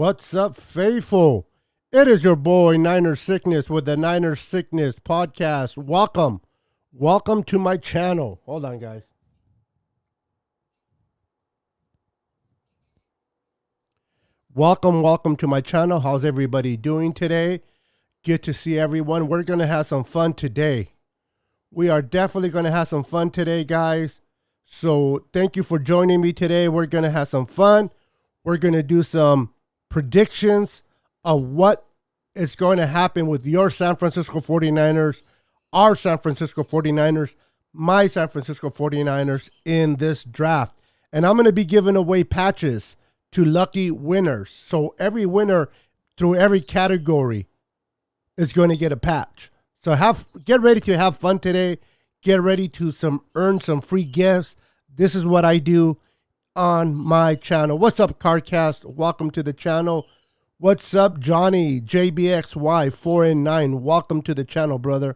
What's up, faithful? It is your boy Niner Sickness with the Niner Sickness podcast. Welcome to my channel. Hold on, guys. Welcome to my channel. How's everybody doing today? Good to see everyone. We're going to have some fun today. We are definitely going to have some fun today, guys. So thank you for joining me today. We're going to have some fun. We're going to do some predictions of what is going to happen with your San Francisco 49ers, our San Francisco 49ers, my San Francisco 49ers in this draft. And I'm going to be giving away patches to lucky winners. So every winner through every category is going to get a patch. So get ready to have fun today. Get ready to earn some free gifts. This is what I do on my channel. What's up, Cardcast? Welcome to the channel. What's up, Johnny JBXY4N9? Welcome to the channel, brother.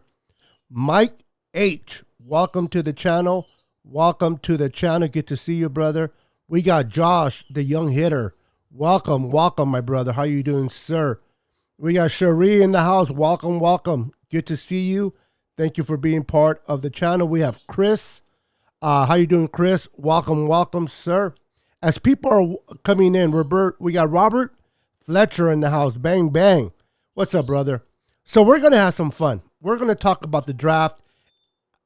Mike H, welcome to the channel. Welcome to the channel. Good to see you, brother. We got Josh, the young hitter. Welcome, my brother. How you doing, sir? We got Cherie in the house. Welcome. Good to see you. Thank you for being part of the channel. We have Chris. How you doing, Chris? Welcome, sir. As people are coming in, we got Robert Fletcher in the house. Bang. What's up, brother? So we're going to have some fun. We're going to talk about the draft.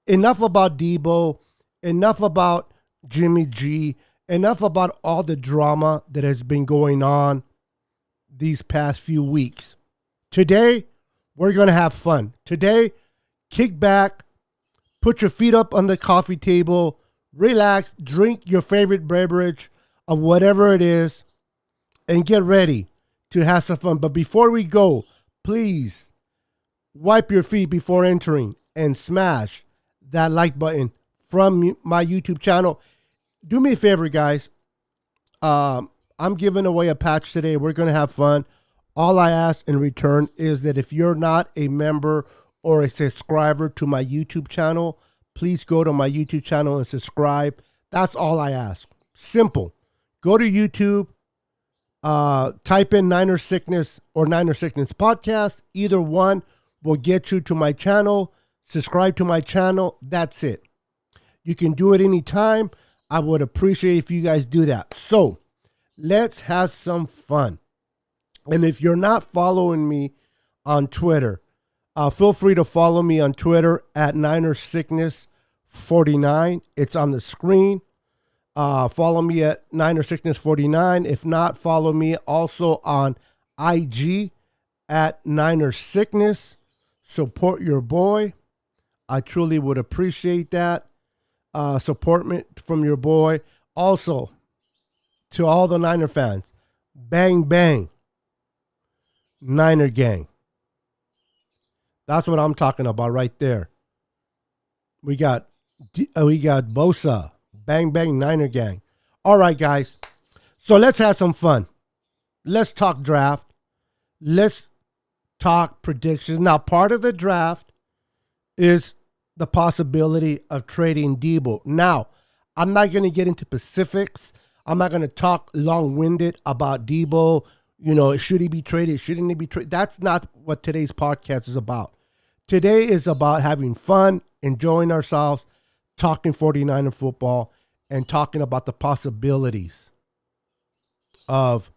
Enough about Debo. Enough about Jimmy G. Enough about all the drama that has been going on these past few weeks. Today, we're going to have fun. Today, kick back, put your feet up on the coffee table, relax, drink your favorite beverage of whatever it is, and get ready to have some fun. But before we go, please wipe your feet before entering and smash that like button from my YouTube channel. Do me a favor, guys. I'm giving away a patch today. We're going to have fun. All I ask in return is that if you're not a member or a subscriber to my YouTube channel, please go to my YouTube channel and subscribe. That's all I ask. Simple. Go to YouTube, type in Niner Sickness or Niner Sickness Podcast. Either one will get you to my channel. Subscribe to my channel. That's it. You can do it anytime. I would appreciate if you guys do that. So let's have some fun. And if you're not following me on Twitter, feel free to follow me on Twitter at NinerSickness49. It's on the screen. Follow me at NinerSickness49. If not, follow me also on IG at NinerSickness. Support your boy. I truly would appreciate that. Support from your boy. Also, to all the Niner fans, bang, Niner gang. That's what I'm talking about right there. We got Bosa, bang, Niner gang. All right, guys. So let's have some fun. Let's talk draft. Let's talk predictions. Now, part of the draft is the possibility of trading Debo. Now, I'm not going to get into specifics. I'm not going to talk long-winded about Debo. You know, should he be traded? Shouldn't he be traded? That's not what today's podcast is about. Today is about having fun, enjoying ourselves, talking 49er football, and talking about the possibilities of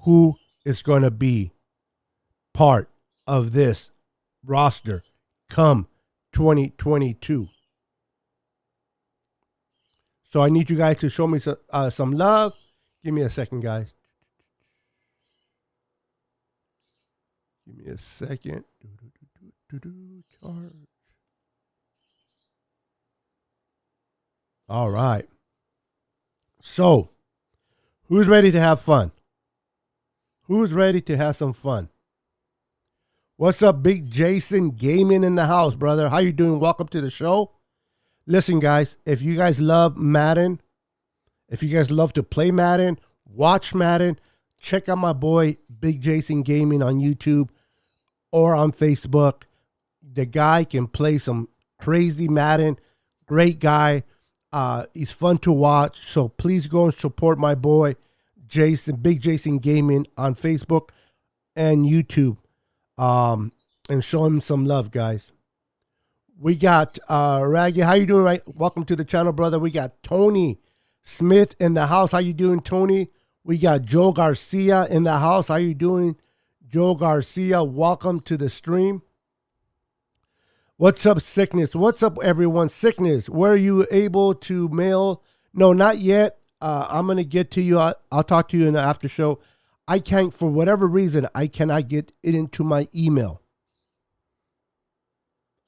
who is going to be part of this roster come 2022. So I need you guys to show me some love. Give me a second, guys. Give me a second. Charge. All right. So, who's ready to have fun? Who's ready to have some fun? What's up, Big Jason Gaming in the house, brother? How you doing? Welcome to the show. Listen, guys, if you guys love Madden, if you guys love to play Madden, watch Madden, check out my boy, Big Jason Gaming on YouTube or on Facebook. The guy can play some crazy Madden. Great guy. He's fun to watch. So please go and support my boy, Jason, Big Jason Gaming on Facebook and YouTube. And show him some love, guys. We got Raggy. How you doing? Right, welcome to the channel, brother. We got Tony Smith in the house. How you doing, Tony? We got Joe Garcia in the house. How you doing, Joe Garcia? Welcome to the stream. What's up, Sickness? What's up, everyone? Sickness, were you able to mail? No, not yet. I'm going to get to you. I'll talk to you in the after show. I can't, for whatever reason, I cannot get it into my email.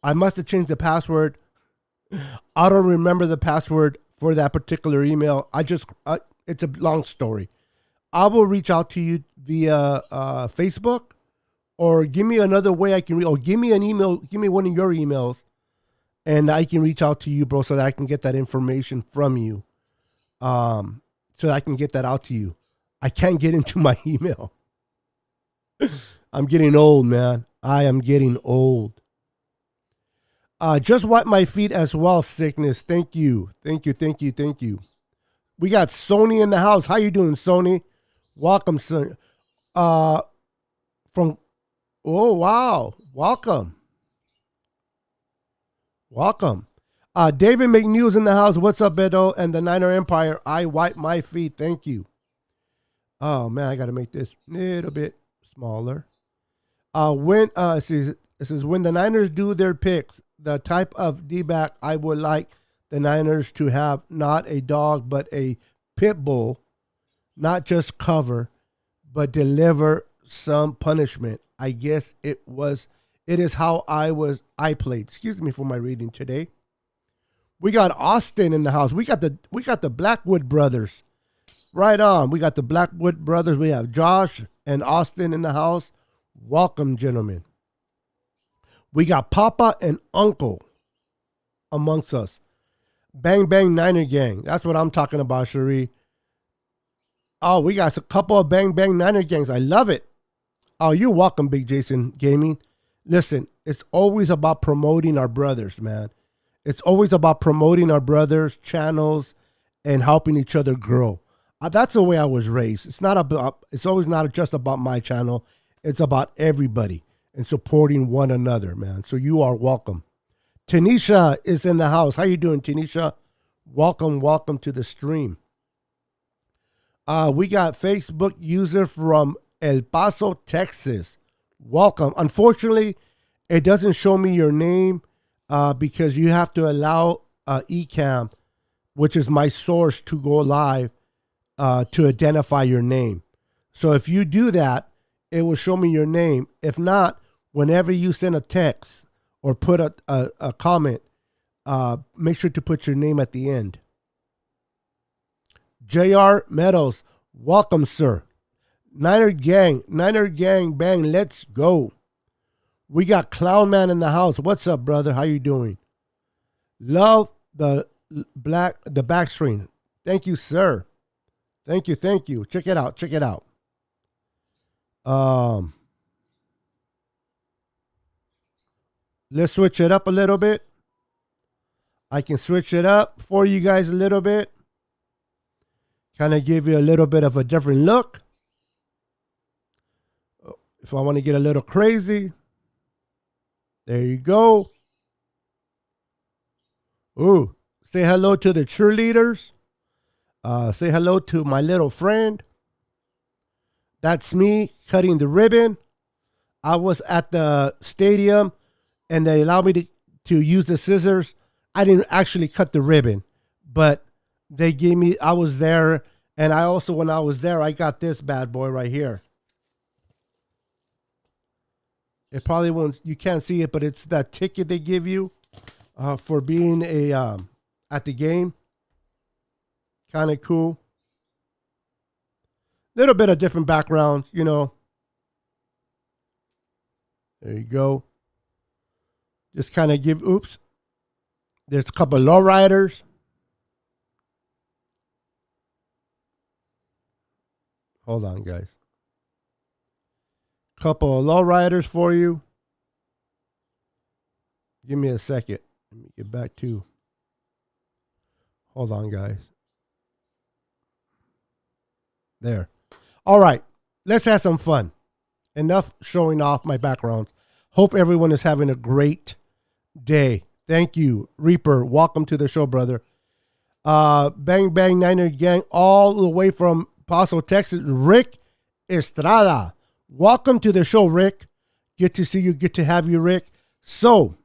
I must have changed the password. I don't remember the password for that particular email. It's a long story. I will reach out to you via Facebook, or give me another way I can, or give me an email, give me one of your emails, and I can reach out to you, bro, so that I can get that information from you. So that I can get that out to you. I can't get into my email. I'm getting old, man. I am getting old. Just wipe my feet as well, Sickness. Thank you. Thank you, thank you, thank you. We got Sony in the house. How you doing, Sony? Welcome, sir. Oh, wow. Welcome. Welcome. David McNeil's in the house. What's up, Beto? And the Niner Empire. I wipe my feet. Thank you. Oh, man, I got to make this a little bit smaller. It says, when the Niners do their picks, the type of D-back I would like the Niners to have, not a dog, but a pit bull, not just cover, but deliver some punishment. I guess it is how I played. Excuse me for my reading today. We got Austin in the house. We got the Blackwood brothers. Right on. We got the Blackwood brothers. We have Josh and Austin in the house. Welcome, gentlemen. We got Papa and Uncle amongst us. Bang Bang Niner Gang. That's what I'm talking about, Cherie. Oh, we got a couple of Bang Bang Niner Gangs. I love it. Oh, you're welcome, Big Jason Gaming. Listen, it's always about promoting our brothers, man. It's always about promoting our brothers' channels and helping each other grow. That's the way I was raised. It's always not just about my channel. It's about everybody and supporting one another, man. So you are welcome. Tanisha is in the house. How you doing, Tanisha? Welcome to the stream. We got Facebook user from El Paso, Texas. Welcome. Unfortunately, it doesn't show me your name because you have to allow Ecamm, which is my source, to go live to identify your name. So if you do that, it will show me your name. If not, whenever you send a text or put a comment, make sure to put your name at the end. JR Meadows, welcome, sir. Niner Gang, bang, let's go. We got Clown Man in the house. What's up, brother? How you doing? Love the back screen. Thank you, sir. Thank you. Check it out. Let's switch it up a little bit. I can switch it up for you guys a little bit. Kind of give you a little bit of a different look. If I want to get a little crazy. There you go. Ooh, say hello to the cheerleaders. Say hello to my little friend. That's me cutting the ribbon. I was at the stadium and they allowed me to use the scissors. I didn't actually cut the ribbon, but they gave me, I was there. And I also, when I was there, I got this bad boy right here. It probably won't, you can't see it, but it's that ticket they give you for being at the game. Kind of cool. Little bit of different backgrounds, you know. There you go. Just kind of give, oops. There's a couple of lowriders. Hold on, guys. Couple of lowriders for you. Give me a second. Let me get back to. Hold on, guys. There. All right. Let's have some fun. Enough showing off my backgrounds. Hope everyone is having a great day. Thank you, Reaper. Welcome to the show, brother. Bang Bang Niner Gang, all the way from Paso, Texas. Rick Estrada. Welcome to the show, Rick. Good to see you. Good to have you, Rick. So,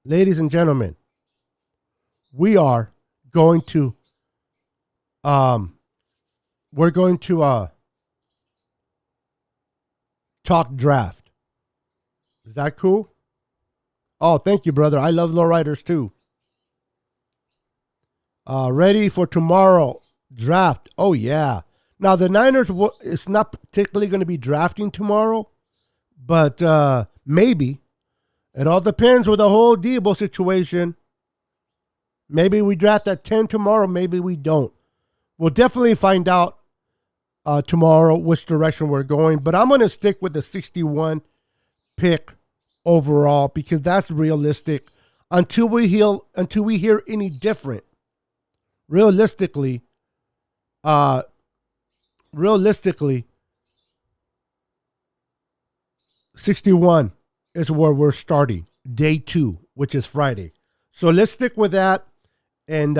ladies and gentlemen, we are going to talk draft. Is that cool? Oh, thank you, brother. I love lowriders too. Ready for tomorrow draft. Oh, yeah. Now, the Niners, it's not particularly going to be drafting tomorrow, but maybe. It all depends with the whole Deebo situation. Maybe we draft at 10 tomorrow. Maybe we don't. We'll definitely find out tomorrow which direction we're going. But I'm going to stick with the 61 pick overall because that's realistic until we hear any different. Realistically, 61 is where we're starting. Day 2, which is Friday. So let's stick with that and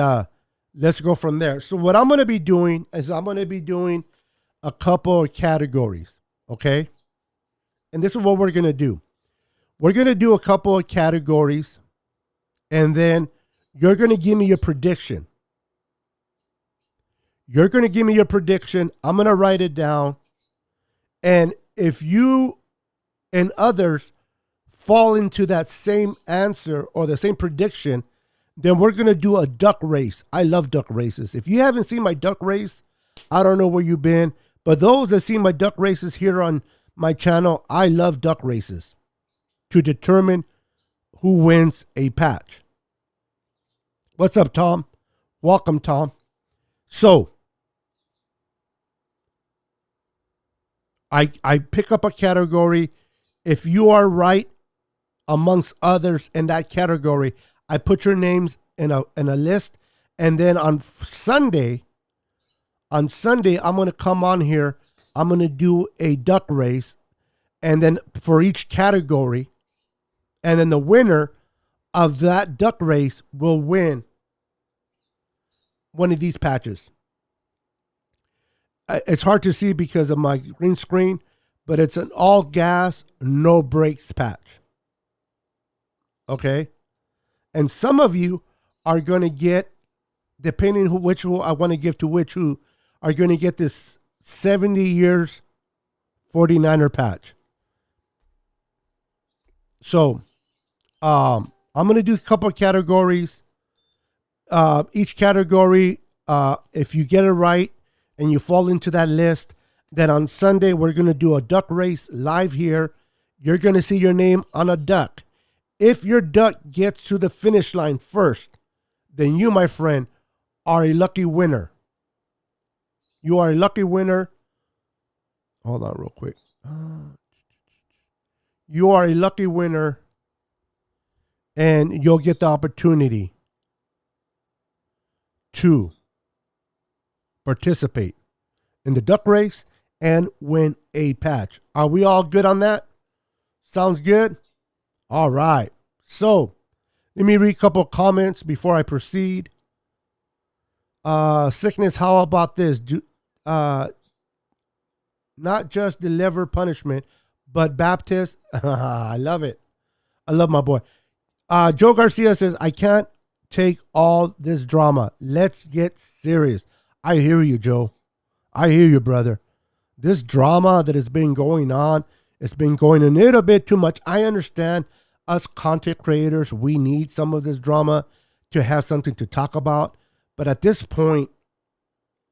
let's go from there. So what I'm going to be doing is I'm going to be doing a couple of categories, okay? And this is what we're going to do. We're going to do a couple of categories, and then you're going to give me your prediction. You're going to give me your prediction. I'm going to write it down. And if you and others fall into that same answer or the same prediction, then we're going to do a duck race. I love duck races. If you haven't seen my duck race, I don't know where you've been. But those that see my duck races here on my channel, I love duck races to determine who wins a patch. What's up, Tom? Welcome, Tom. So, I pick up a category. If you are right amongst others in that category, I put your names in a list. And then on Sunday, I'm going to come on here. I'm going to do a duck race. And then for each category, and then the winner of that duck race will win one of these patches. It's hard to see because of my green screen, but it's an all gas, no brakes patch. Okay? And some of you are going to get, depending which who I want to give to which who, are going to get this 70 years 49er patch. So, I'm going to do a couple of categories. Each category, if you get it right and you fall into that list, then on Sunday we're going to do a duck race live here. You're going to see your name on a duck. If your duck gets to the finish line first, then you, my friend, are a lucky winner. You are a lucky winner. Hold on real quick. You are a lucky winner, and you'll get the opportunity to participate in the duck race and win a patch. Are we all good on that? Sounds good? All right. So, let me read a couple of comments before I proceed. Sickness, how about this? Not just deliver punishment, but Baptist. I love it. I love my boy. Joe Garcia says, I can't take all this drama. Let's get serious. I hear you, Joe. I hear you, brother. This drama that has been going on, it's been going a little bit too much. I understand us content creators, we need some of this drama to have something to talk about. But at this point,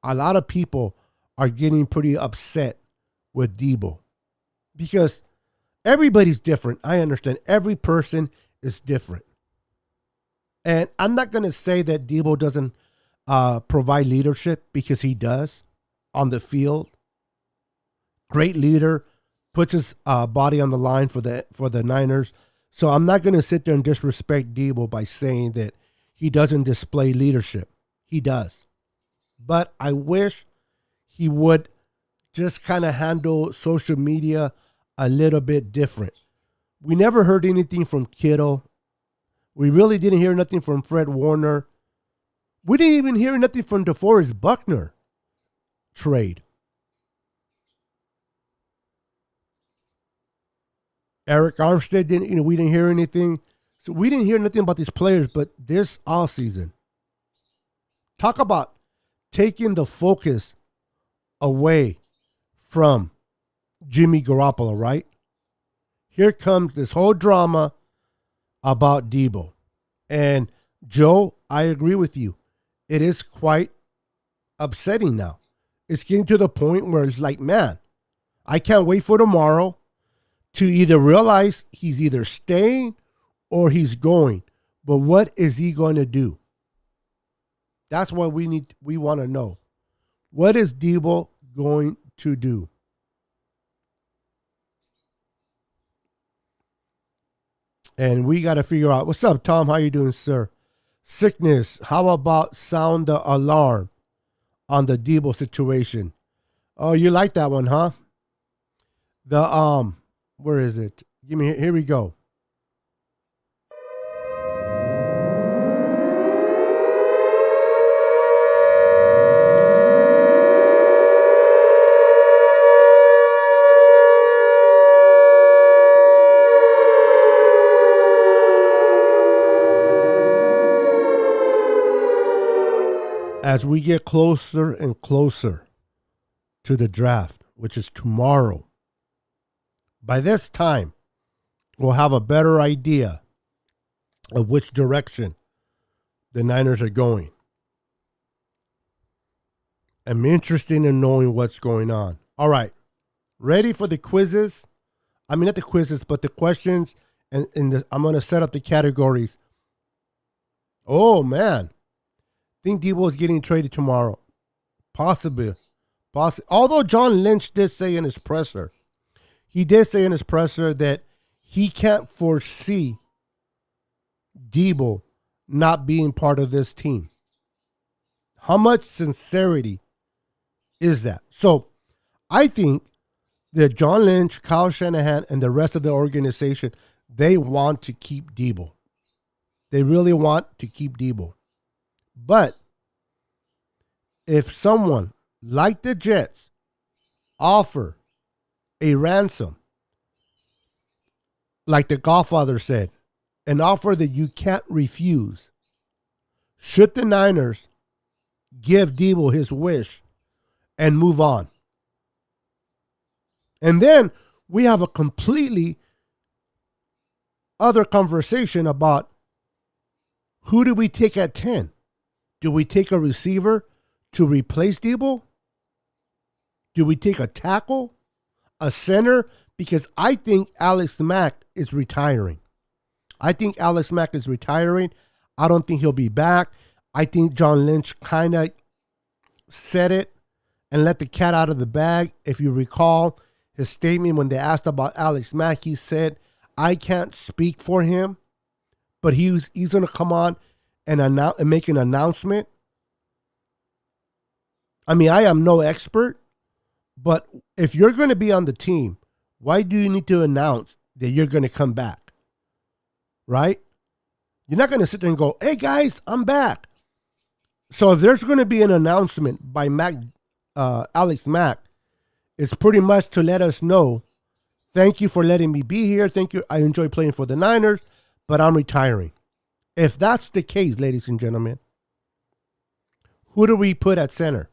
a lot of people are getting pretty upset with Deebo because everybody's different. I understand every person is different. And I'm not going to say that Deebo doesn't provide leadership, because he does on the field. Great leader, puts his body on the line for the Niners. So I'm not going to sit there and disrespect Deebo by saying that he doesn't display leadership. He does. But I wish he would just kind of handle social media a little bit different. We never heard anything from Kittle. We really didn't hear nothing from Fred Warner. We didn't even hear nothing from DeForest Buckner trade. Eric Armstead didn't, we didn't hear anything. So we didn't hear nothing about these players, but this offseason, talk about taking the focus away from Jimmy Garoppolo, right? Here comes this whole drama about Debo. And Joe, I agree with you. It is quite upsetting now. It's getting to the point where it's like, man, I can't wait for tomorrow to either realize he's either staying or he's going. But what is he going to do? That's what we want to know. What is Debo going to do? And we got to figure out. What's up, Tom? How you doing, sir? Sickness. How about sound the alarm on the Debo situation? Oh, you like that one, huh? The where is it? Give me here we go. As we get closer and closer to the draft, which is tomorrow, by this time, we'll have a better idea of which direction the Niners are going. I'm interested in knowing what's going on. All right. Ready for the quizzes? I mean, not the quizzes, but the questions. And I'm going to set up the categories. Oh, man. Think Debo is getting traded tomorrow. Possibly. Although John Lynch did say in his presser, that he can't foresee Debo not being part of this team. How much sincerity is that? So I think that John Lynch, Kyle Shanahan, and the rest of the organization, they want to keep Debo. They really want to keep Debo. But if someone like the Jets offer a ransom, like the Godfather said, an offer that you can't refuse, should the Niners give Debo his wish and move on? And then we have a completely other conversation about who do we take at 10? Do we take a receiver to replace Debo? Do we take a tackle? A center? Because I think Alex Mack is retiring. I don't think he'll be back. I think John Lynch kind of said it and let the cat out of the bag. If you recall his statement when they asked about Alex Mack, he said, I can't speak for him, but he's going to come on and make an announcement. I mean, I am no expert, but if you're going to be on the team, why do you need to announce that you're going to come back? Right? You're not going to sit there and go, hey, guys, I'm back. So if there's going to be an announcement by Alex Mack, it's pretty much to let us know, thank you for letting me be here. Thank you. I enjoy playing for the Niners, but I'm retiring. If that's the case, ladies and gentlemen, who do we put at center?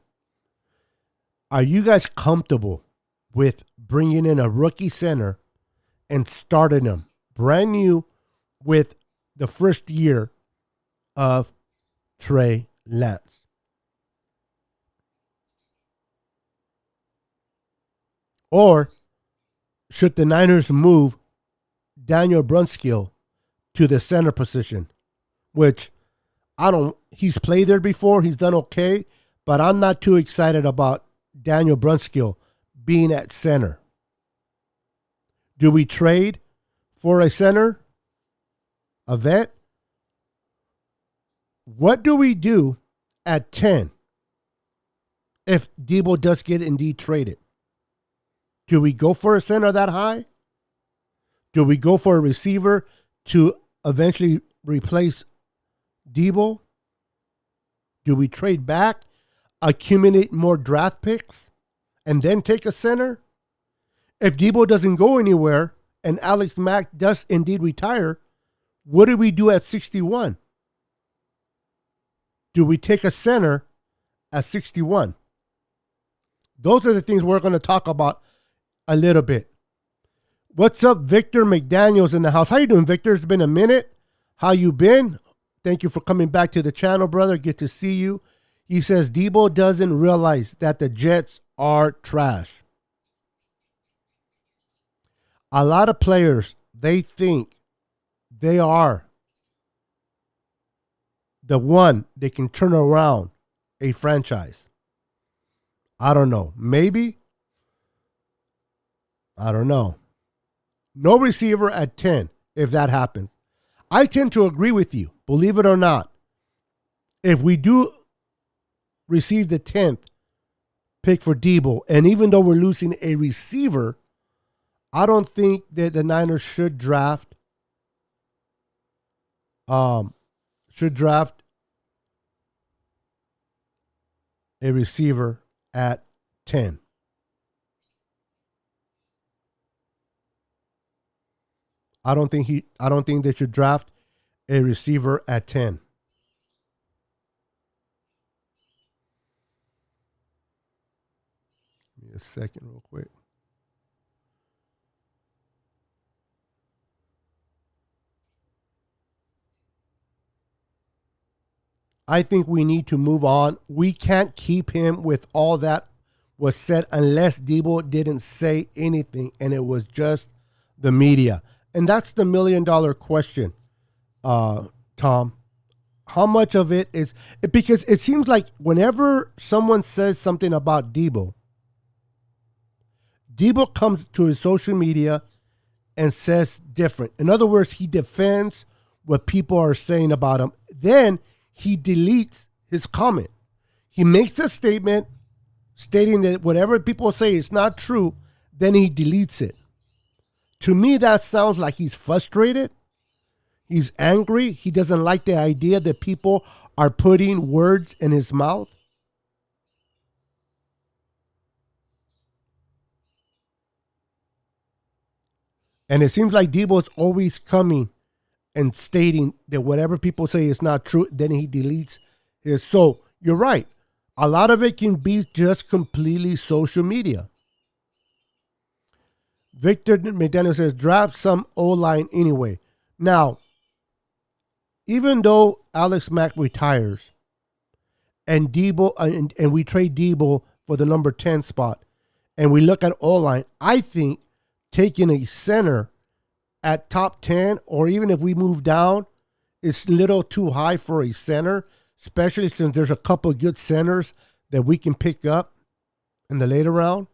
Are you guys comfortable with bringing in a rookie center and starting them brand new with the first year of Trey Lance? Or should the Niners move Daniel Brunskill to the center position, which he's played there before, he's done okay, but I'm not too excited about Daniel Brunskill being at center. Do we trade for a center? A vet? What do we do at 10? if Debo does get indeed traded? Do we go for a center that high? Do we go for a receiver to eventually replace Debo? Do we trade back, accumulate more draft picks, and then take a center? If Debo doesn't go anywhere and Alex Mack does indeed retire, what do we do at 61? Do we take a center at 61? Those are the things we're going to talk about a little bit. What's up, Victor McDaniels in the house? How you doing, Victor? It's been a minute. How you been? Thank you for coming back to the channel, brother. Good to see you. He says Debo doesn't realize that the Jets are trash. A lot of players, they think they are the one that can turn around a franchise. I don't know. Maybe. I don't know. No receiver at 10 if that happens. I tend to agree with you, believe it or not. If we do receive the 10th pick for Debo, and even though we're losing a receiver, I don't think that the Niners should draft a receiver at 10. I don't think they should draft a receiver at 10. Give me a second real quick. I think we need to move on. We can't keep him with all that was said unless Debo didn't say anything and it was just the media. And that's the $1 million question, Tom. How much of it is... Because it seems like whenever someone says something about Debo comes to his social media and says different. In other words, he defends what people are saying about him. Then he deletes his comment. He makes a statement stating that whatever people say is not true, then he deletes it. To me, that sounds like he's frustrated. He's angry. He doesn't like the idea that people are putting words in his mouth. And it seems like Debo's always coming and stating that whatever people say is not true, then he deletes his. So you're right. A lot of it can be just completely social media. Victor McDaniel says, draft some O-line anyway. Now, even though Alex Mack retires and Debo and we trade Debo for the number 10 spot, and we look at O-line, I think taking a center at top 10, or even if we move down, it's a little too high for a center, especially since there's a couple of good centers that we can pick up in the later round.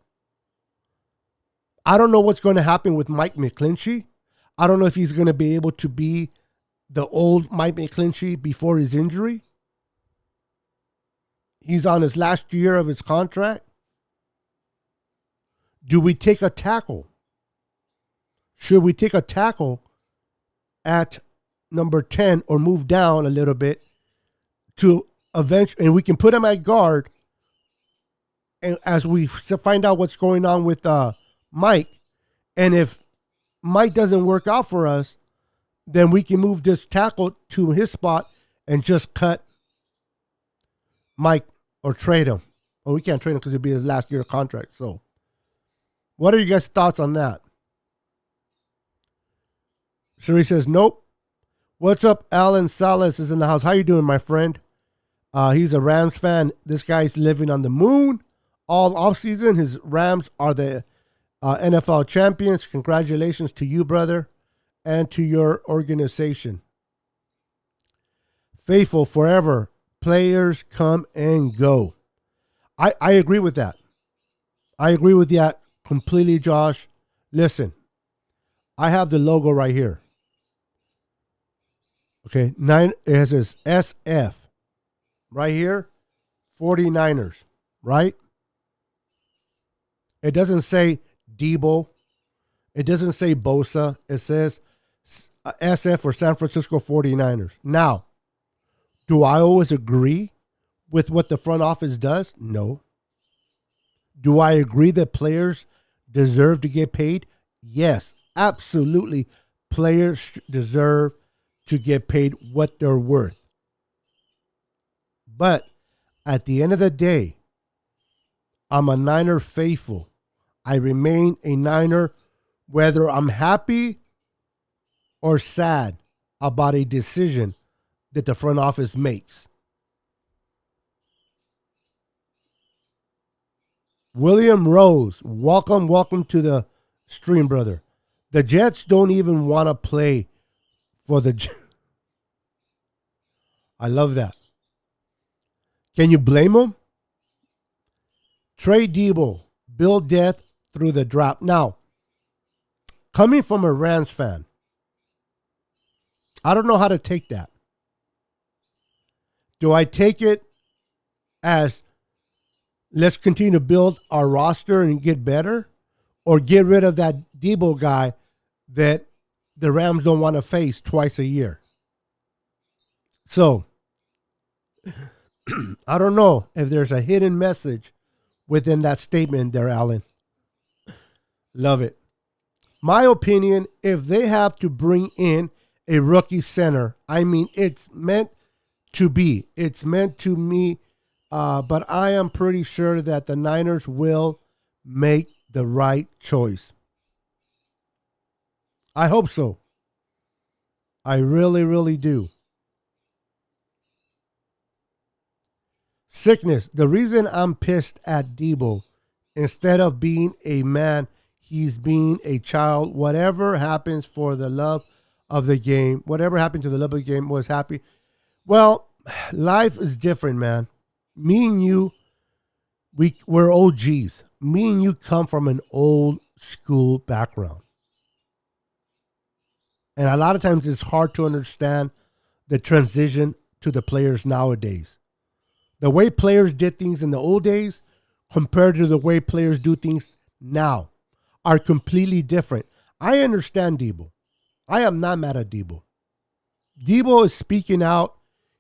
I don't know what's going to happen with Mike McGlinchey. I don't know if he's going to be able to be the old Mike McGlinchey before his injury. He's on his last year of his contract. Do we take a tackle? Should we take a tackle at number 10 or move down a little bit to eventually, and we can put him at guard, and as we find out what's going on with Mike, and if Mike doesn't work out for us, then we can move this tackle to his spot and just cut Mike or trade him. Well, we can't trade him because it'll be his last year contract. So what are you guys' thoughts on that? Sheree says, nope. What's up? Alan Salas is in the house. How you doing, my friend? He's a Rams fan. This guy's living on the moon all offseason. His Rams are the NFL champions. Congratulations to you, brother, and to your organization. Faithful forever. Players come and go. I agree with that. I agree with that completely, Josh. Listen, I have the logo right here. Okay, it says SF right here, 49ers right? It doesn't say Debo. It doesn't say Bosa. It says SF for San Francisco 49ers. Now, do I always agree with what the front office does? No. Do I agree that players deserve to get paid? Yes, absolutely. Players deserve to get paid what they're worth. But at the end of the day, I'm a Niner faithful. I remain a Niner whether I'm happy or sad about a decision that the front office makes. William Rose, welcome to the stream, brother. The Jets don't even want to play for the... I love that. Can you blame them? Trade Debo, build depth through the draft. Now, coming from a Rams fan, I don't know how to take that. Do I take it as let's continue to build our roster and get better, or get rid of that Debo guy that the Rams don't want to face twice a year? So, I don't know if there's a hidden message within that statement there, Alan. Love it. My opinion, if they have to bring in a rookie center, I mean, it's meant to be. It's meant to me. But I am pretty sure that the Niners will make the right choice. I hope so. I really, really do. Sickness. The reason I'm pissed at Debo, instead of being a man, he's being a child. Whatever happens for the love of the game, whatever happened to the love of the game was happy. Well, life is different, man. Me and you, we're OGs. Me and you come from an old school background. And a lot of times it's hard to understand the transition to the players nowadays. The way players did things in the old days compared to the way players do things now are completely different. I understand Debo. I am not mad at Debo. Debo is speaking out.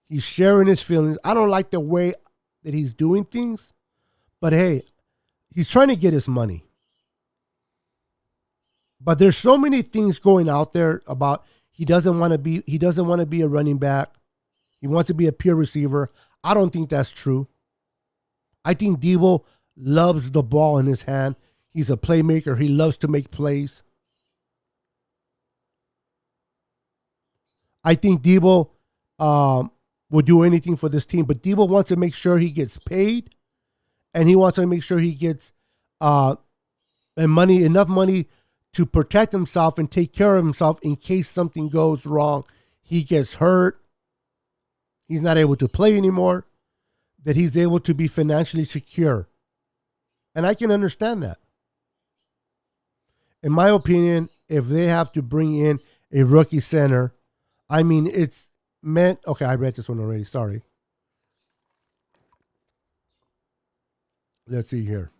He's sharing his feelings. I don't like the way that he's doing things, but hey, he's trying to get his money. But there's so many things going out there about he doesn't want to be a running back. He wants to be a pure receiver. I don't think that's true. I think Debo loves the ball in his hand. He's a playmaker. He loves to make plays. I think Debo will do anything for this team, but Debo wants to make sure he gets paid, and he wants to make sure he gets enough money to protect himself and take care of himself in case something goes wrong. He gets hurt. He's not able to play anymore, that he's able to be financially secure. And I can understand that. In my opinion, if they have to bring in a rookie center, I mean, it's meant... Okay, I read this one already. Sorry. Let's see here.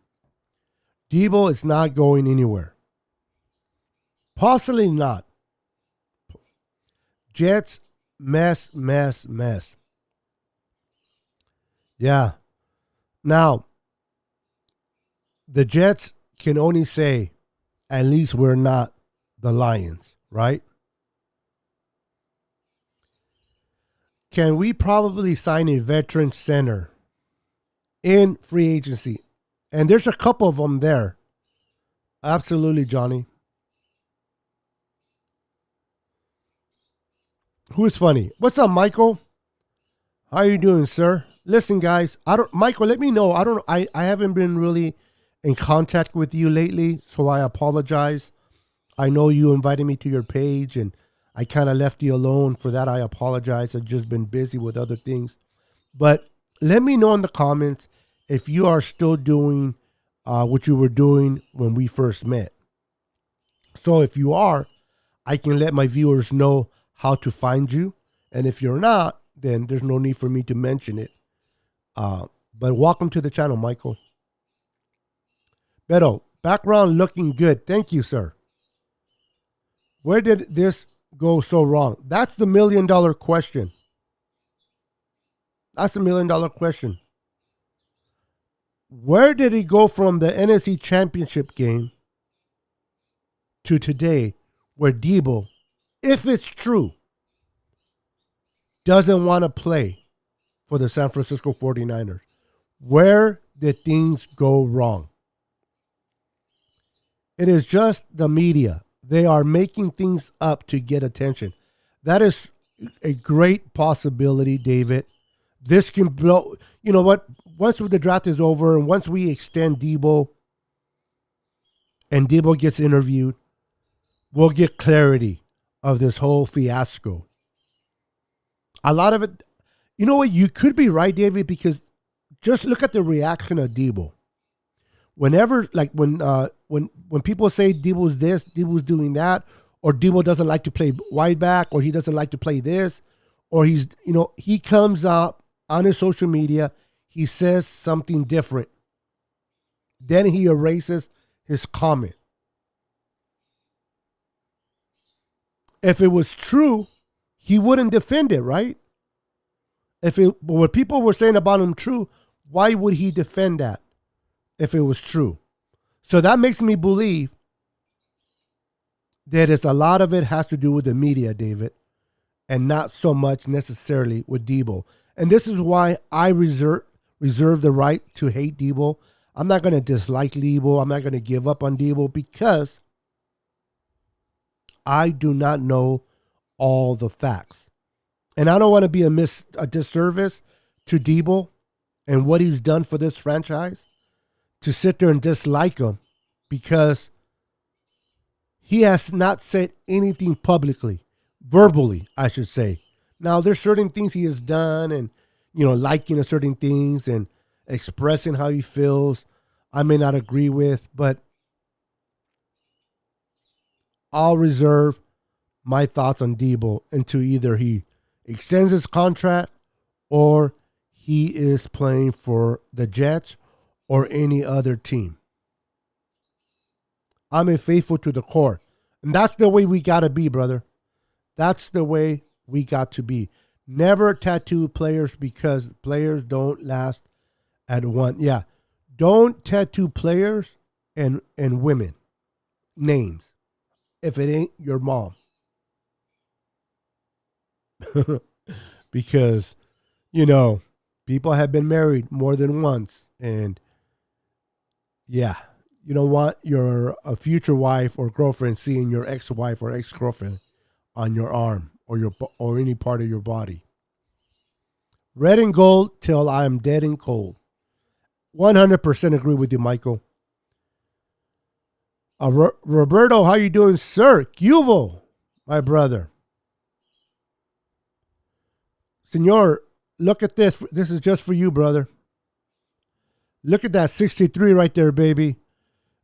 Debo is not going anywhere. Possibly not. Jets, mess. Yeah. Now, the Jets can only say, at least we're not the Lions, right? Can we probably sign a veteran center in free agency? And there's a couple of them there. Absolutely, Johnny. Who's funny? What's up, Michael? How you doing, sir? Listen, guys, Michael, let me know. I haven't been really in contact with you lately, so I apologize. I know you invited me to your page, and I kind of left you alone. For that, I apologize. I've just been busy with other things. But let me know in the comments if you are still doing what you were doing when we first met. So if you are, I can let my viewers know how to find you. And if you're not, then there's no need for me to mention it. But welcome to the channel, Michael. Beto, background looking good. Thank you, sir. Where did this go so wrong? That's the $1 million question. That's the $1 million question. Where did he go from the NFC Championship game to today where Debo, if it's true, doesn't want to play for the San Francisco 49ers? Where did things go wrong? It is just the media. They are making things up to get attention. That is a great possibility, David. This can blow. You know what? Once the draft is over and once we extend Debo and Debo gets interviewed, we'll get clarity of this whole fiasco. A lot of it, you know what? You could be right, David, because just look at the reaction of Debo. Whenever, like when people say Debo's this, Debo's doing that, or Debo doesn't like to play wide back, or he doesn't like to play this, or he comes up on his social media, he says something different. Then he erases his comment. If it was true, he wouldn't defend it, right? But what people were saying about him true, why would he defend that if it was true? So that makes me believe that a lot of it has to do with the media, David, and not so much necessarily with Debo. And this is why I reserve the right to hate Debo. I'm not going to dislike Debo. I'm not going to give up on Debo because I do not know all the facts. And I don't want to be a disservice to Debo and what he's done for this franchise to sit there and dislike him because he has not said anything publicly, verbally, I should say. Now, there's certain things he has done and, liking certain things and expressing how he feels I may not agree with, but I'll reserve my thoughts on Debo until either he extends his contract or he is playing for the Jets or any other team. I'm a faithful to the core. And that's the way we got to be, brother. That's the way we got to be. Never tattoo players because players don't last at one. Yeah. Don't tattoo players and women names if it ain't your mom. Because, people have been married more than once. And yeah, you don't want a future wife or girlfriend seeing your ex-wife or ex-girlfriend on your arm or any part of your body. Red and gold till I am dead and cold. 100% agree with you, Michael. Roberto, how you doing, sir? Cuvo, my brother. Senor, look at this. This is just for you, brother. Look at that 63 right there, baby.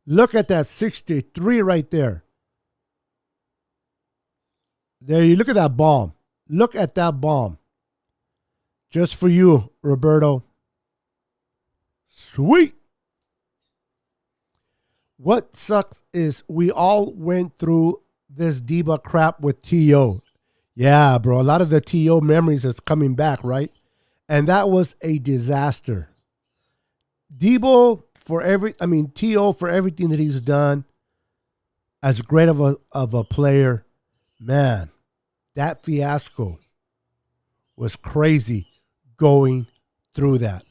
Look at that 63 right there. There you look at that bomb. Look at that bomb. Just for you, Roberto. Sweet. What sucks is we all went through this Debo crap with T.O. Yeah, bro. A lot of the T.O. memories is coming back, right? And that was a disaster. Debo T.O. for everything that he's done as great of a player, man, that fiasco was crazy going through that.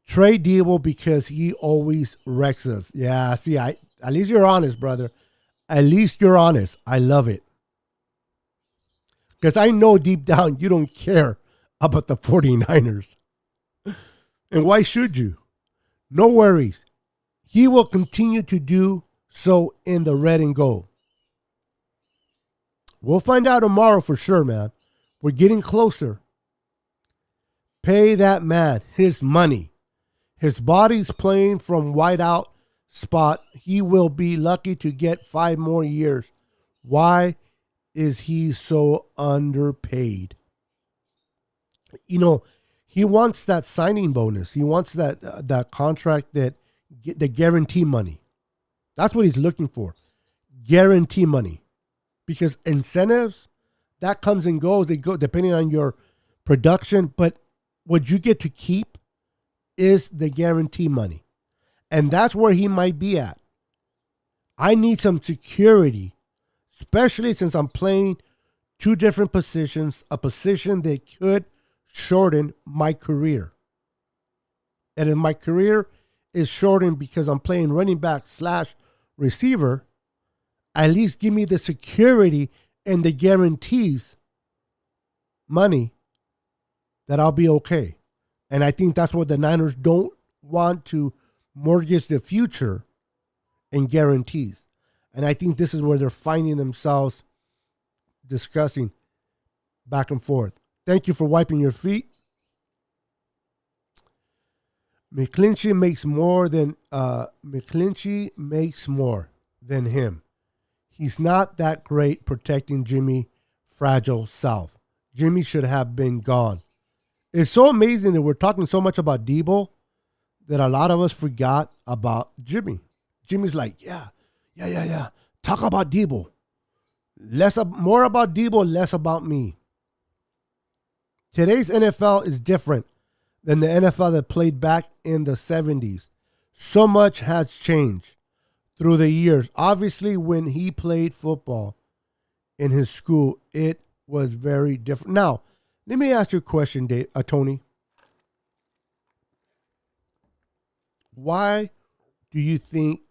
Trade Debo because he always wrecks us. Yeah, see, at least you're honest, brother. At least you're honest. I love it. Because I know deep down you don't care about the 49ers. And why should you? No worries. He will continue to do so in the red and gold. We'll find out tomorrow for sure, man. We're getting closer. Pay that man his money. His body's playing from wideout spot. He will be lucky to get 5 more years. Why is he so underpaid? He wants that signing bonus. He wants that contract the guarantee money. That's what he's looking for. Guarantee money. Because incentives, that comes and goes. They go depending on your production, but what you get to keep is the guarantee money. And that's where he might be at. I need some security, especially since I'm playing two different positions, a position that could shorten my career. And if my career is shortened because I'm playing running back / receiver, at least give me the security and the guarantees money that I'll be okay. And I think that's what the Niners don't want to mortgage the future in guarantees. And I think this is where they're finding themselves discussing back and forth. Thank you for wiping your feet. McClinchy makes more than him. He's not that great protecting Jimmy fragile self. Jimmy should have been gone. It's so amazing that we're talking so much about Debo that a lot of us forgot about Jimmy. Jimmy's like, yeah. Talk about Debo. More about Debo, less about me. Today's NFL is different than the NFL that played back in the 70s. So much has changed through the years. Obviously, when he played football in his school, it was very different. Now, let me ask you a question, Tony. Why do you think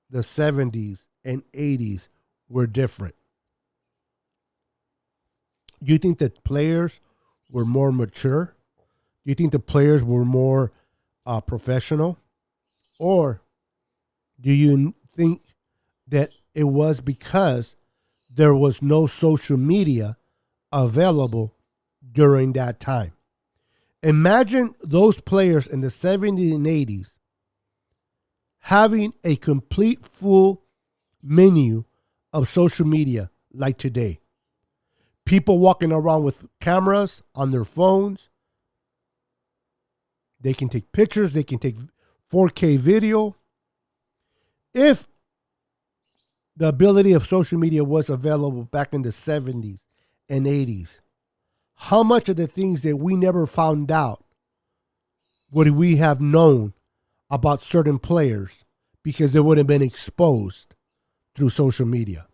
the 70s and 80s were different? Do you think that players were more mature? Do you think the players were more professional? Or do you think that it was because there was no social media available during that time? Imagine those players in the 70s and 80s having a complete full menu of social media like today. People walking around with cameras on their phones. They can take pictures. They can take 4K video. If the ability of social media was available back in the 70s and 80s, how much of the things that we never found out would we have known about certain players because they would have been exposed through social media?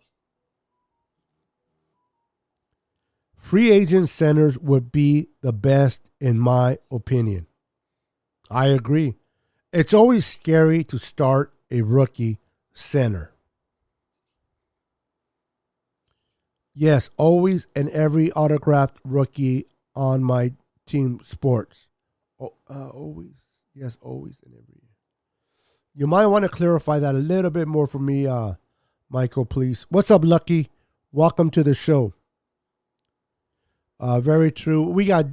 Free agent centers would be the best, in my opinion. I agree. It's always scary to start a rookie center. Yes, always and every autographed rookie on my team sports. Always. Yes, always and every. You might want to clarify that a little bit more for me, Michael, please. What's up, Lucky? Welcome to the show. Very true. We got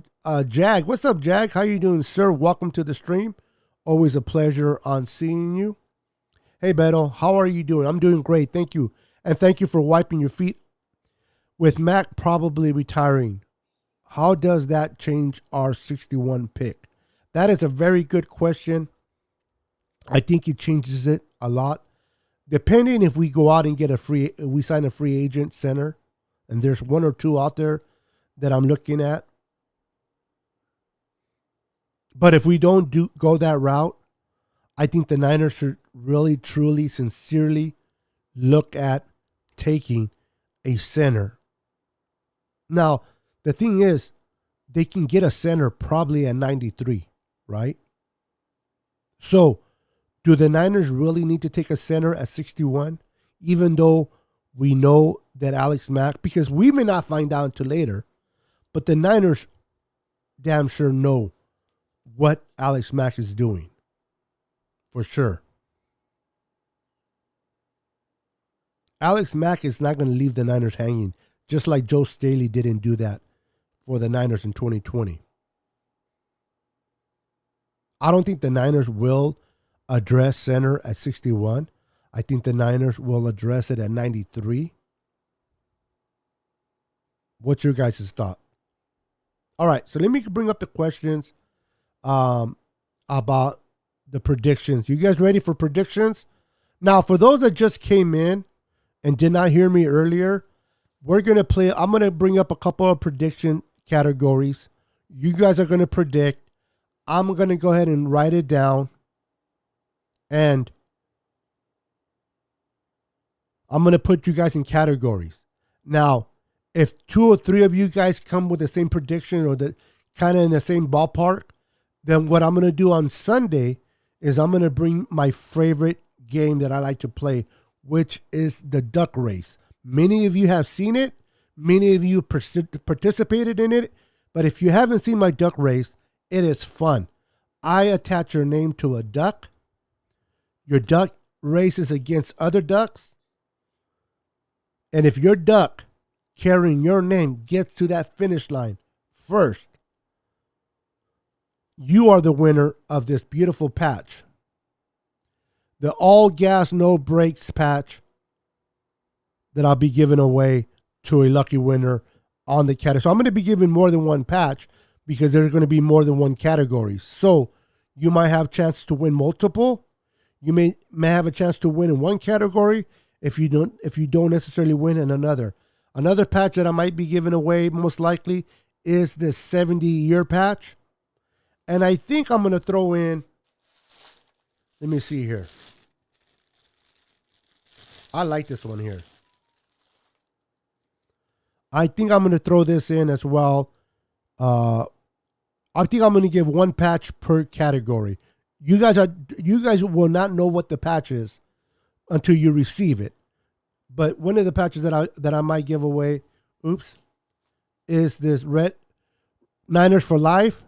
Jag. What's up, Jag? How you doing, sir? Welcome to the stream. Always a pleasure on seeing you. Hey, Beto. How are you doing? I'm doing great. Thank you. And thank you for wiping your feet. With Mac probably retiring, how does that change our 61 pick? That is a very good question. I think it changes it a lot. Depending if we go out and get we sign a free agent center, and there's one or two out there that I'm looking at. But if we don't go that route, I think the Niners should really, truly, sincerely look at taking a center. Now, the thing is, they can get a center probably at 93, right? So, do the Niners really need to take a center at 61, even though we know that Alex Mack, because we may not find out until later, but the Niners damn sure know what Alex Mack is doing. For sure. Alex Mack is not going to leave the Niners hanging, just like Joe Staley didn't do that for the Niners in 2020. I don't think the Niners will address center at 61. I think the Niners will address it at 93. What's your guys' thought? All right, so let me bring up the questions um, about the predictions. You guys ready for predictions? Now, for those that just came in and did not hear me earlier, we're going to play. I'm going to bring up a couple of prediction categories. You guys are going to predict. I'm going to go ahead and write it down. And I'm going to put you guys in categories. Now, if 2 or 3 of you guys come with the same prediction or the kind of in the same ballpark, then what I'm going to do on Sunday is I'm going to bring my favorite game that I like to play, which is the duck race. Many of you have seen it. Many of you participated in it. But if you haven't seen my duck race, it is fun. I attach your name to a duck. Your duck races against other ducks. And if your duck carrying your name gets to that finish line first, you are the winner of this beautiful patch. The all gas, no brakes patch that I'll be giving away to a lucky winner on the category. So I'm going to be giving more than one patch because there's going to be more than one category. So you might have a chance to win multiple. You may have a chance to win in one category if you don't necessarily win in another. Another patch that I might be giving away most likely is this 70-year patch. And I think I'm going to throw in, let me see here. I like this one here. I think I'm going to throw this in as well. I think I'm going to give one patch per category. You guys will not know what the patch is until you receive it. But one of the patches that I might give away, is this red Niners for Life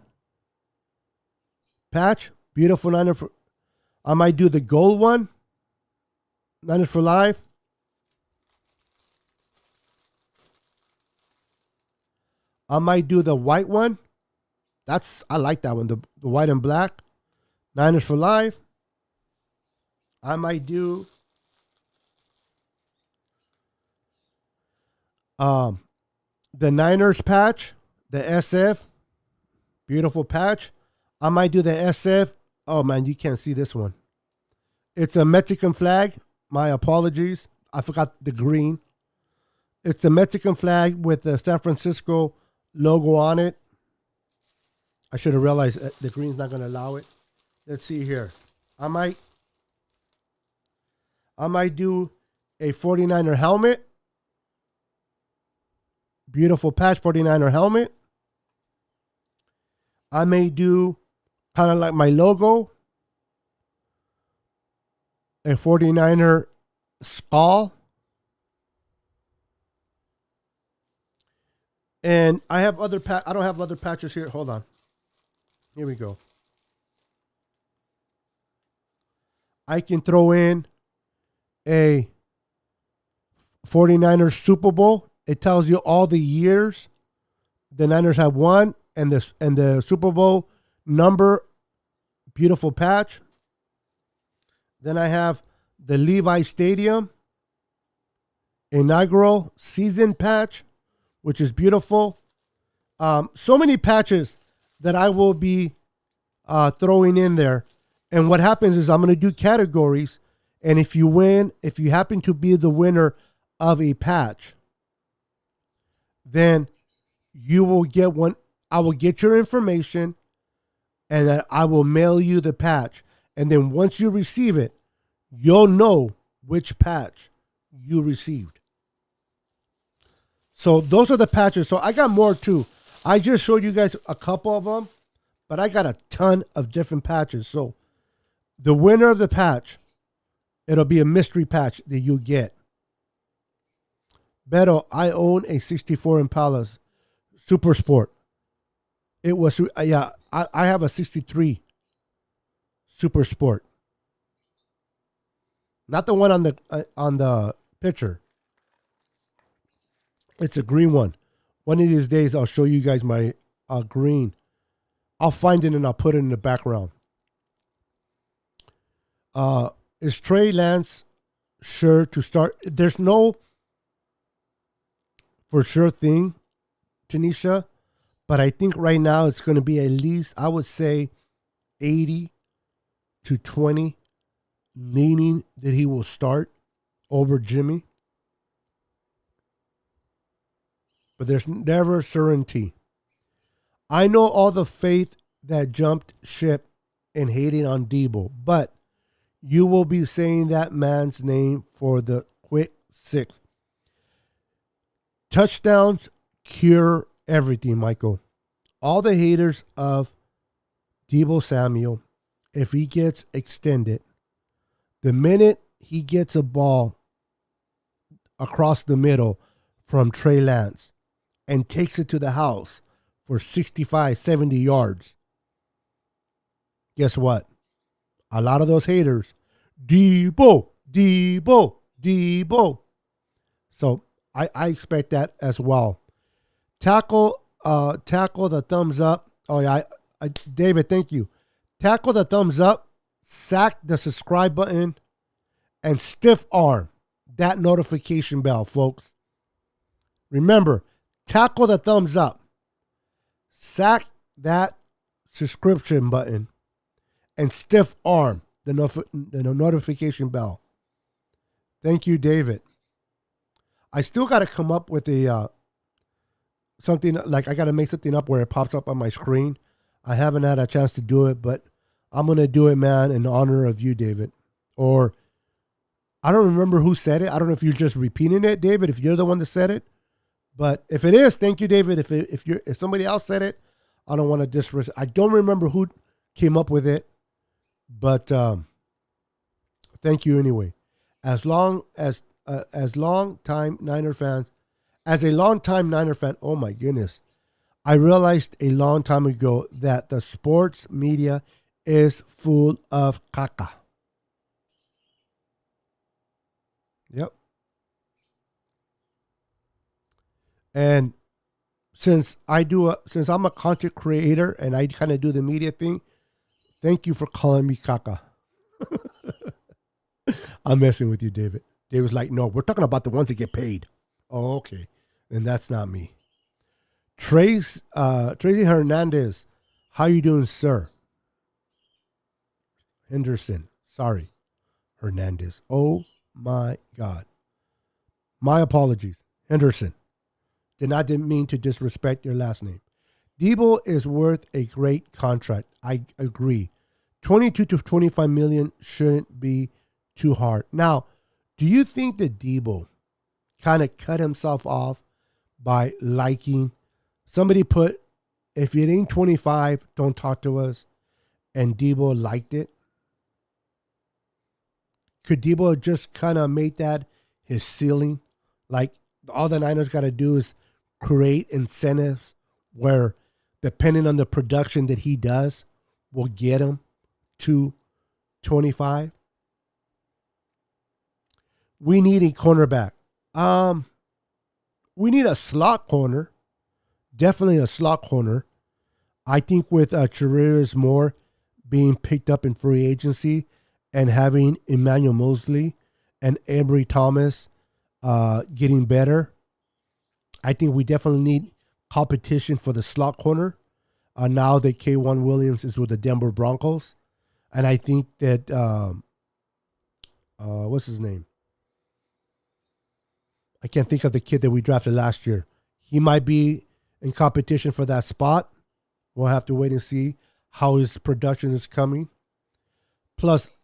patch. Beautiful Niners for. I might do the gold one. Niners for Life. I might do the white one. I like that one. The white and black. Niners for Life. I might do the Niners patch, the SF. Beautiful patch. I might do the SF. Oh man, you can't see this one. It's a Mexican flag. My apologies. I forgot the green. It's a Mexican flag with the San Francisco logo on it. I should have realized that the green's not going to allow it. Let's see here. I might do a 49er helmet. Beautiful patch 49er helmet. I may do kind of like my logo, a 49er skull. And I have other I don't have other patches here. Hold on. Here we go. I can throw in a 49ers Super Bowl. It tells you all the years the Niners have won and the Super Bowl number. Beautiful patch. Then I have the Levi Stadium inaugural season patch, which is beautiful. So many patches that I will be throwing in there. And what happens is I'm going to do categories. And if you win, if you happen to be the winner of a patch, then you will get one. I will get your information and then I will mail you the patch. And then once you receive it, you'll know which patch you received. So those are the patches. So I got more too. I just showed you guys a couple of them, but I got a ton of different patches. So the winner of the patch, it'll be a mystery patch that you get. Beto, I own a 64 Impala Super Sport. It was, yeah, I have a 63 Super Sport. Not the one on the picture. It's a green one. One of these days, I'll show you guys my green. I'll find it and I'll put it in the background. Is Trey Lance sure to start? There's no for sure thing, Tanisha, but I think right now it's going to be at least, I would say, 80-20, leaning that he will start over Jimmy. But there's never certainty. I know all the faith that jumped ship and hating on Debo, but you will be saying that man's name for the quick six. Touchdowns cure everything, Michael. All the haters of Debo Samuel, if he gets extended, the minute he gets a ball across the middle from Trey Lance and takes it to the house for 65, 70 yards, guess what? A lot of those haters, Debo, Debo, Debo. So I expect that as well. Tackle the thumbs up. Oh yeah, David, thank you. Tackle the thumbs up, sack the subscribe button, and stiff arm that notification bell, folks. Remember, tackle the thumbs up, sack that subscription button, and stiff arm the notification bell. Thank you, David. I still got to come up with a something like I got to make something up where it pops up on my screen. I haven't had a chance to do it, but I'm going to do it, man, in honor of you, David. Or I don't remember who said it. I don't know if you're just repeating it, David, if you're the one that said it. But if it is, thank you, David. If somebody else said it, I don't want to disrespect. I don't remember who came up with it, but thank you anyway. As long time Niner fans, as a long time Niner fan, oh my goodness, I realized a long time ago that the sports media is full of caca. Yep. And since I'm a content creator and I kind of do the media thing, thank you for calling me caca. I'm messing with you, David. David's like, no, we're talking about the ones that get paid. Oh, okay. And that's not me. Tracy Hernandez, how you doing, sir? Henderson, sorry. Hernandez. Oh my God. My apologies. Henderson. Didn't mean to disrespect your last name. Debo is worth a great contract. I agree. 22 to 25 million shouldn't be too hard. Now, do you think that Debo kind of cut himself off by liking? Somebody put, if it ain't 25, don't talk to us. And Debo liked it. Could Debo just kind of make that his ceiling? Like all the Niners got to do is create incentives where, depending on the production that he does, will get him to 25. We need a cornerback. We need a slot corner. Definitely a slot corner. I think with Charvarius Moore being picked up in free agency and having Emmanuel Mosley and Ambry Thomas getting better, I think we definitely need competition for the slot corner. Now that K1 Williams is with the Denver Broncos. And I think that, what's his name? I can't think of the kid that we drafted last year. He might be in competition for that spot. We'll have to wait and see how his production is coming. Plus,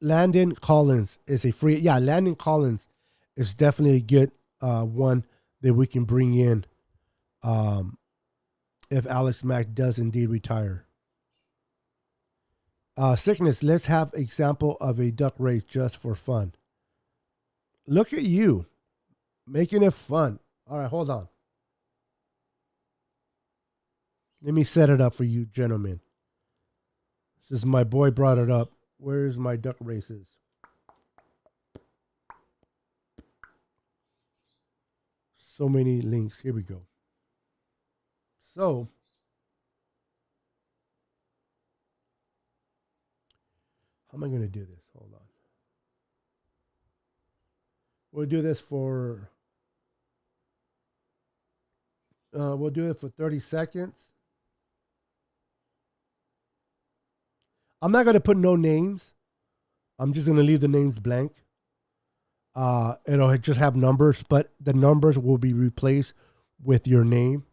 Landon Collins is a free. Yeah, Landon Collins is definitely a good one that we can bring in if Alex Mack does indeed retire. Sickness, let's have example of a duck race just for fun. Look at you, making it fun. All right, hold on. Let me set it up for you, gentlemen. Since my boy brought it up, where's my duck races? So many links. Here we go. So, how am I going to do this? Hold on. We'll do this for. We'll do it for 30 seconds. I'm not going to put no names. I'm just going to leave the names blank. It'll just have numbers, but the numbers will be replaced with your name.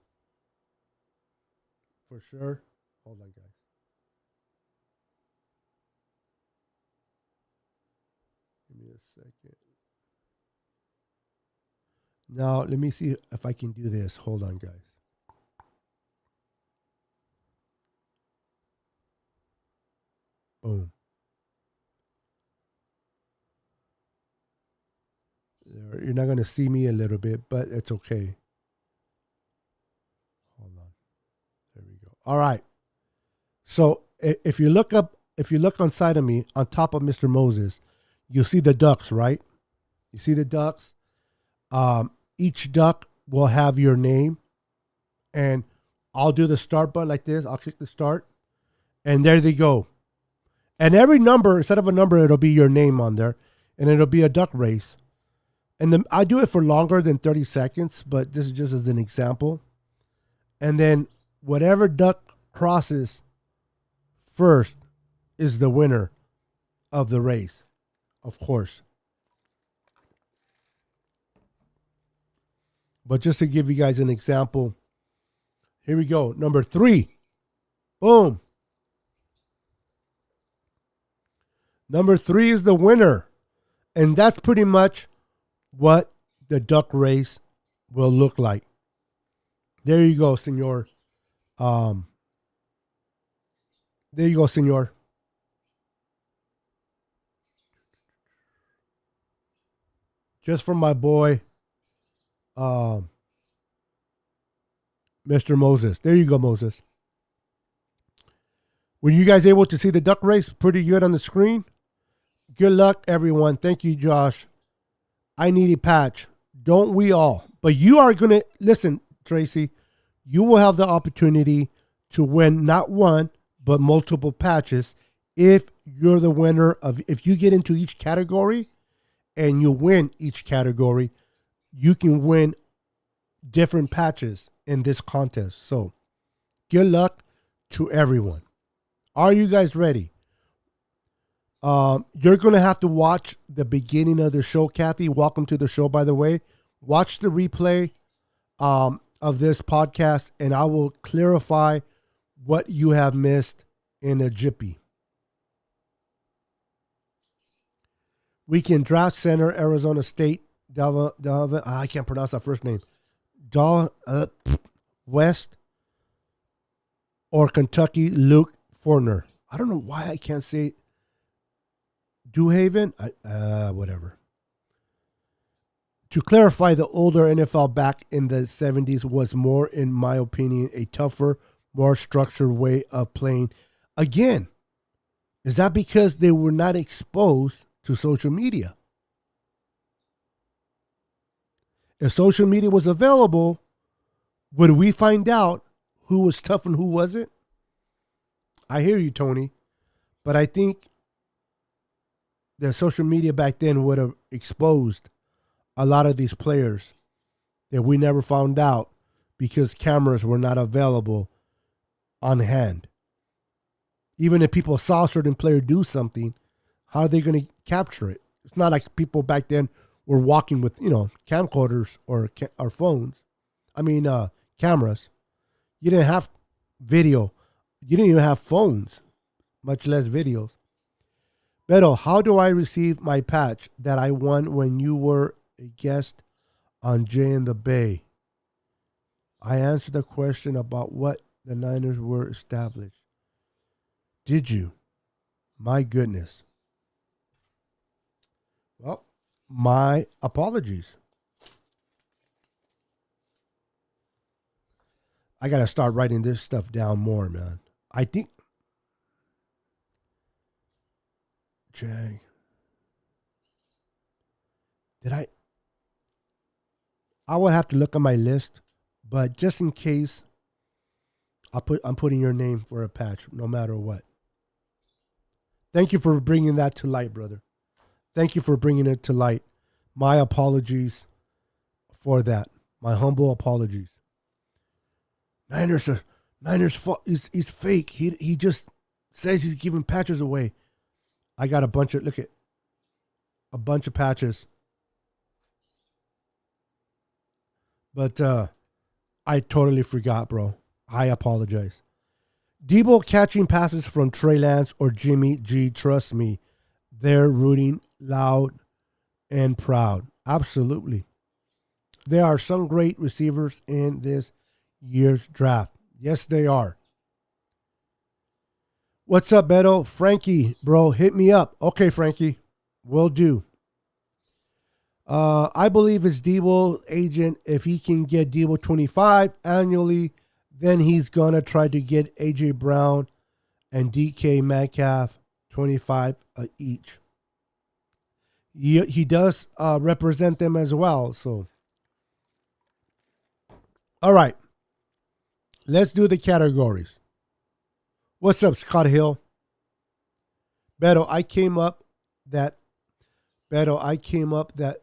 For sure. Hold on, guys. Give me a second. Now, let me see if I can do this. Hold on, guys. Boom. You're not going to see me a little bit, but it's okay. Hold on. There we go. All right. So if you look on side of me, on top of Mr. Moses, you'll see the ducks, right? You see the ducks? Each duck will have your name, and I'll do the start button like this. I'll click the start, and there they go. And every number, instead of a number, it'll be your name on there, and it'll be a duck race. And then I do it for longer than 30 seconds, but this is just as an example. And then whatever duck crosses first is the winner of the race, of course. But just to give you guys an example, here we go. Number 3. Boom. Number 3 is the winner. And that's pretty much what the duck race will look like. There you go, senor. There you go, senor. Just for my boy, Mr. Moses. There you go, Moses. Were you guys able to see the duck race pretty good on the screen? Good luck, everyone. Thank you, Josh. I need a patch. Don't we all? But you are going to, listen, Tracy, you will have the opportunity to win not one, but multiple patches if you're the winner of, if you get into each category and you win each category, you can win different patches in this contest. So good luck to everyone. Are you guys ready? You're going to have to watch the beginning of the show, Kathy. Welcome to the show, by the way. Watch the replay of this podcast, and I will clarify what you have missed in a jiffy. Weekend Draft Center, Arizona State, I can't pronounce that first name. West or Kentucky, Luke Fortner. I don't know why I can't say Dewhaven, whatever. To clarify, the older NFL back in the 70s was more, in my opinion, a tougher, more structured way of playing. Again, is that because they were not exposed to social media? If social media was available, would we find out who was tough and who wasn't? I hear you, Tony, but I think the social media back then would have exposed a lot of these players that we never found out because cameras were not available on hand. Even if people saw a certain player do something, how are they going to capture it? It's not like people back then were walking with, camcorders or phones. Cameras. You didn't have video. You didn't even have phones, much less videos. Beto, how do I receive my patch that I won when you were a guest on Jay in the Bay? I answered the question about what the Niners were established. Did you? My goodness. Well, my apologies. I got to start writing this stuff down more, man. I think Jay. I would have to look at my list, but just in case, I'm putting your name for a patch, no matter what. Thank you for bringing that to light, brother. Thank you for bringing it to light. My apologies for that. My humble apologies. Niners fault. He's fake. He just Says he's giving patches away. I got a bunch of, look at, a bunch of patches. But I totally forgot, bro. I apologize. Debo catching passes from Trey Lance or Jimmy G. Trust me, they're rooting loud and proud. Absolutely. There are some great receivers in this year's draft. Yes, they are. What's up, Beto? Frankie, bro, hit me up. Okay, Frankie, will do. I believe it's Debo agent. If he can get Debo 25 annually, then he's going to try to get A.J. Brown and DK Metcalf 25 each. He does represent them as well. So, all right. Let's do the categories. What's up, Scott Hill? Beto, I came up that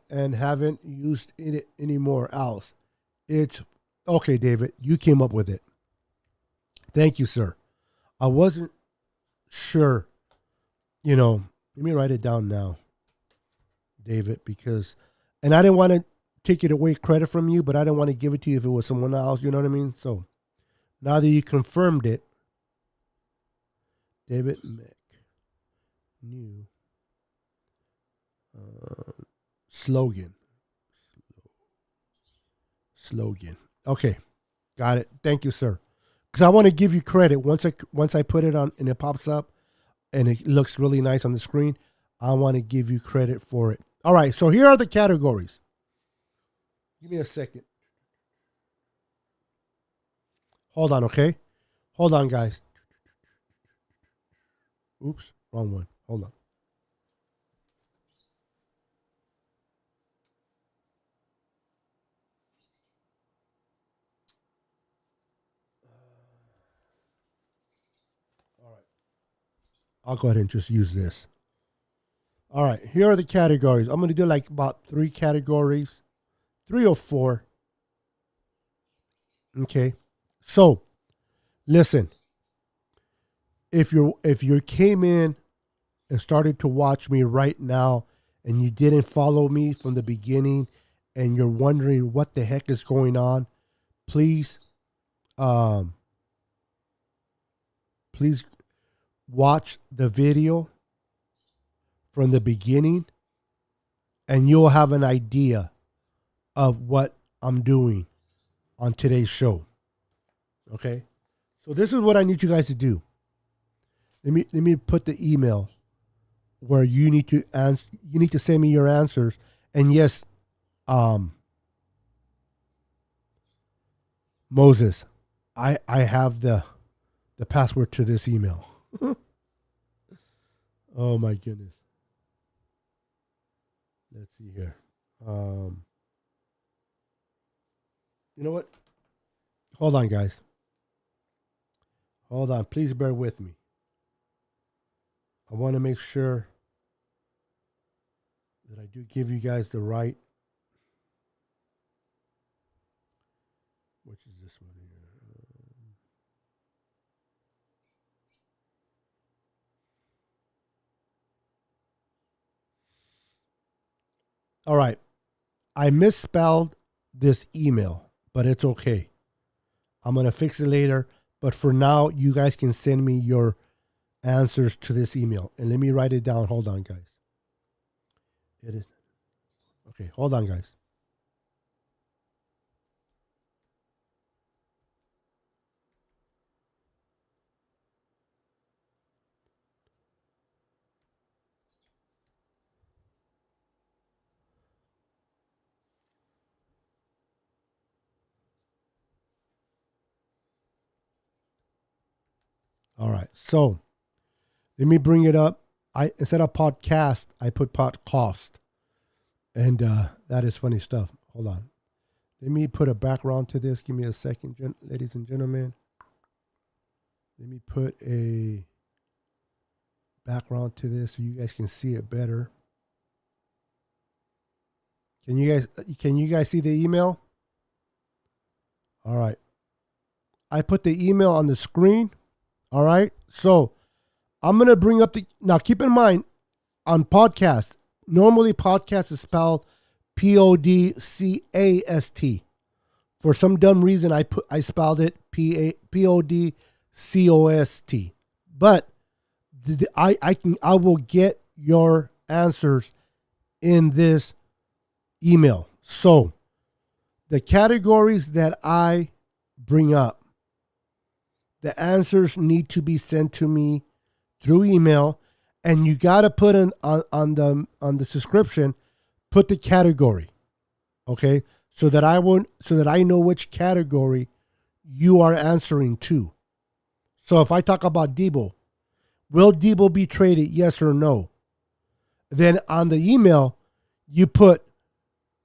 and haven't used it anymore else. It's okay, David. You came up with it. Thank you, sir. I wasn't sure. Let me write it down now, David, because, and I didn't want to take it away credit from you, but I didn't want to give it to you if it was someone else. You know what I mean? So now that you confirmed it, David Mick, new slogan. Okay, got it. Thank you, sir. Because I want to give you credit once I put it on and it pops up and it looks really nice on the screen. I want to give you credit for it. All right, so here are the categories. Give me a second. Hold on, okay? Hold on, guys. Oops, wrong one. Hold on. All right. I'll go ahead and just use this. All right, here are the categories. I'm going to do like about 3 categories, 3 or 4. Okay. So, listen. If you came in and started to watch me right now and you didn't follow me from the beginning and you're wondering what the heck is going on, please watch the video from the beginning and you'll have an idea of what I'm doing on today's show. Okay? So this is what I need you guys to do. Let me put the email where you need to send me your answers. And yes, Moses, I have the password to this email. Oh my goodness. Let's see here. You know what? Hold on, guys. Hold on. Please bear with me. I want to make sure that I do give you guys the right, which is this one here. All right. I misspelled this email, but it's okay. I'm going to fix it later. But for now, you guys can send me your answers to this email. And let me write it down. Hold on, guys. It is. Okay, hold on, guys. All right. So let me bring it up. I instead of podcast, I put podcast. And that is funny stuff. Hold on. Let me put a background to this. Give me a second, ladies and gentlemen. Let me put a background to this so you guys can see it better. Can you guys see the email? All right. I put the email on the screen. All right. So I'm going to bring up now keep in mind on podcast, normally podcast is spelled Podcast. For some dumb reason, I spelled it Podcast. But I will get your answers in this email. So the categories that I bring up, the answers need to be sent to me through email, and you got to put on the subscription, put the category, okay, so that I know which category you are answering to. So if I talk about Debo, will Debo be traded? Yes or no? Then on the email, you put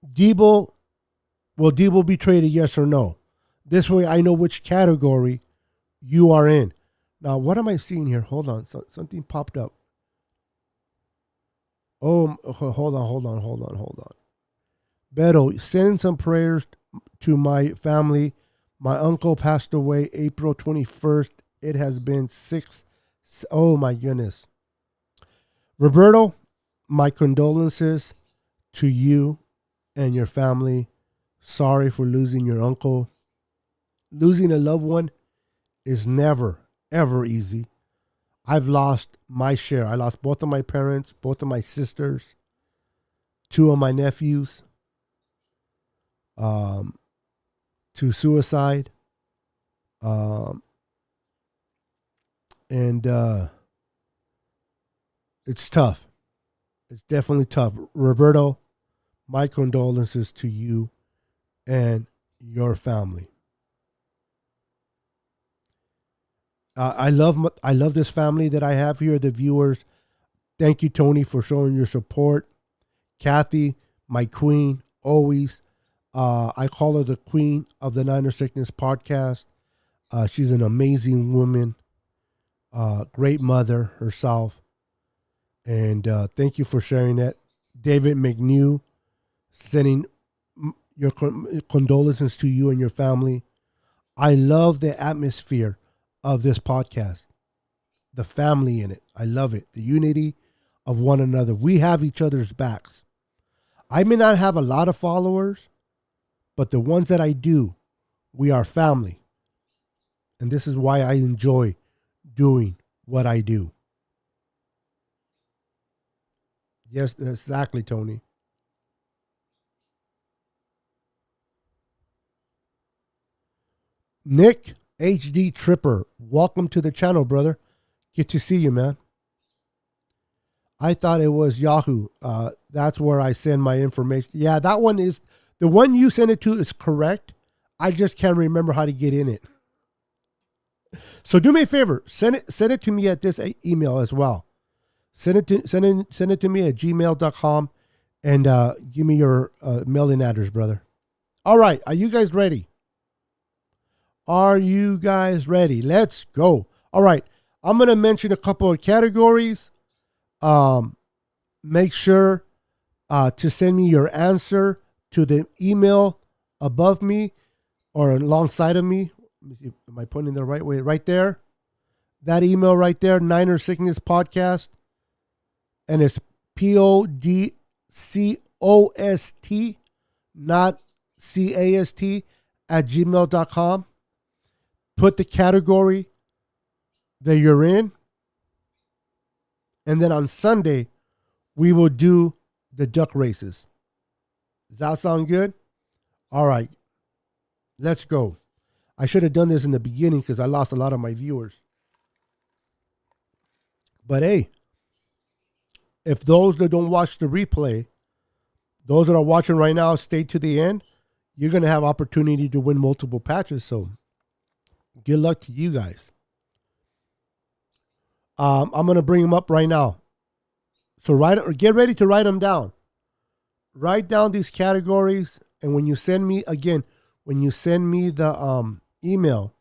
Debo. Will Debo be traded? Yes or no? This way, I know which category you are in. Now, what am I seeing here? Hold on. Something popped up. Oh, hold on. Beto, sending some prayers to my family. My uncle passed away April 21st. It has been 6. Oh, my goodness. Roberto, my condolences to you and your family. Sorry for losing your uncle. Losing a loved one is never, ever easy. I've lost my share. I lost both of my parents, both of my sisters, 2 of my nephews to suicide. And it's tough. It's definitely tough. Roberto, my condolences to you and your family. I love this family that I have here, the viewers. Thank you, Tony, for showing your support. Kathy, my queen, always. I call her the queen of the Niner Sickness podcast. She's an amazing woman, great mother herself. And thank you for sharing that. David McNew, sending your condolences to you and your family. I love the atmosphere of this podcast, the family in it. I love it. The unity of one another. We have each other's backs. I may not have a lot of followers, but the ones that I do, we are family. And this is why I enjoy doing what I do. Yes, exactly, Tony. Nick HD Tripper, welcome to the channel, brother. Good to see you, man. I thought it was Yahoo. That's where I send my information. Yeah, that one is the one you send it to is correct. I just can't remember how to get in it. So do me a favor, send it to me at this email as well. Send it to me at gmail.com and give me your mailing address, brother. All right, are you guys ready? Are you guys ready? Let's go. All right. I'm going to mention a couple of categories. Make sure to send me your answer to the email above me or alongside of me. Let me see. Am I putting it the right way? Right there. That email right there, Niner Sickness Podcast. And it's PODCOST, not CAST, at gmail.com. Put the category that you're in. And then on Sunday, we will do the duck races. Does that sound good? All right. Let's go. I should have done this in the beginning because I lost a lot of my viewers. But hey, if those that don't watch the replay, those that are watching right now, stay to the end, you're going to have opportunity to win multiple patches. So good luck to you guys. I'm going to bring them up right now. So get ready to write them down. Write down these categories. And when you send me, again, when you send me the email,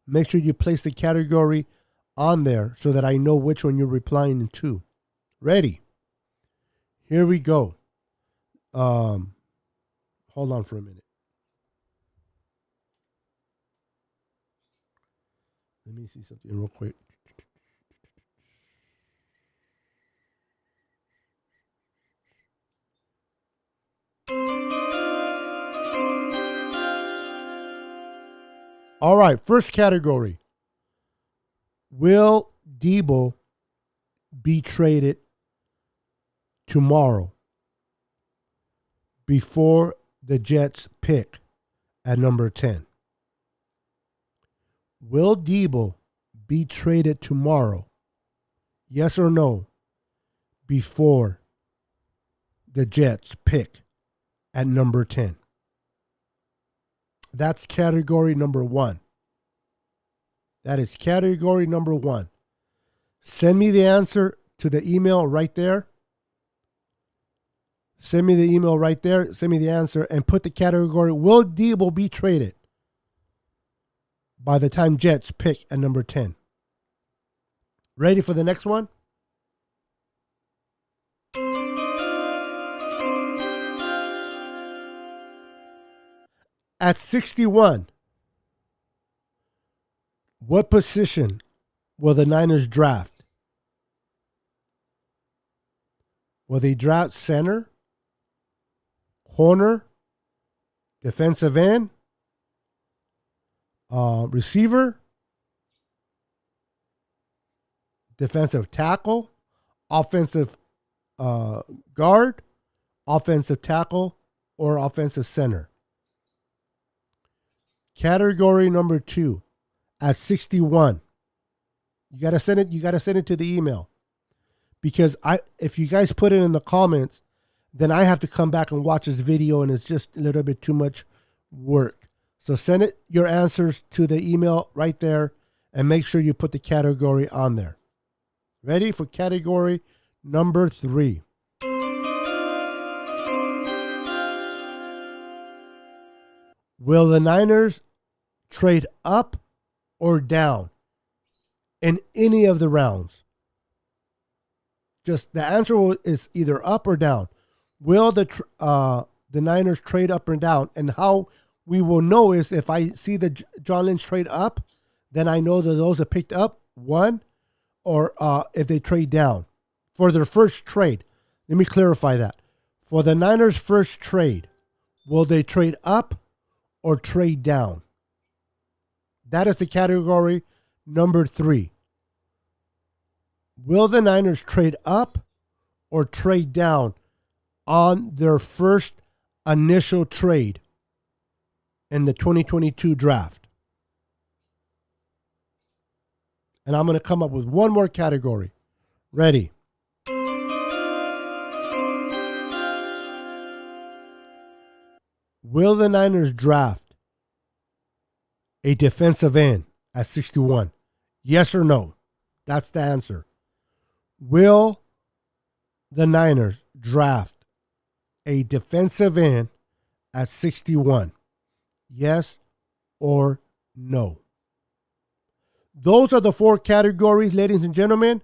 make sure you place the category on there so that I know which one you're replying to. Ready? Here we go. Hold on for a minute. Let me see something real quick. All right, first category. Will Debo be traded tomorrow before the Jets pick at number 10? Will Debo be traded tomorrow? Yes or no? Before the Jets pick at number 10. That's category number 1. That is category number 1. Send me the answer to the email right there. Send me the email right there. Send me the answer and put the category, will Debo be traded by the time Jets pick at number 10? Ready for the next one? At 61, what position will the Niners draft? Will they draft center, corner, defensive end, receiver, defensive tackle, offensive guard, offensive tackle, or offensive center? Category number 2, at 61. You gotta send it. You gotta send it to the email, because if you guys put it in the comments, then I have to come back and watch this video, and it's just a little bit too much work. So send it your answers to the email right there, and make sure you put the category on there. Ready for category number 3? Will the Niners trade up or down in any of the rounds? Just the answer is either up or down. Will the Niners trade up or down? And how we will know is if I see the John Lynch trade up, then I know that those are picked up, one, or if they trade down. For their first trade, let me clarify that. For the Niners' first trade, will they trade up or trade down? That is the category number 3. Will the Niners trade up or trade down on their first initial trade in the 2022 draft? And I'm going to come up with one more category. Ready? Will the Niners draft a defensive end at 61? Yes or no? That's the answer. Will the Niners draft a defensive end at 61? Yes or no? Those are the 4 categories, ladies and gentlemen.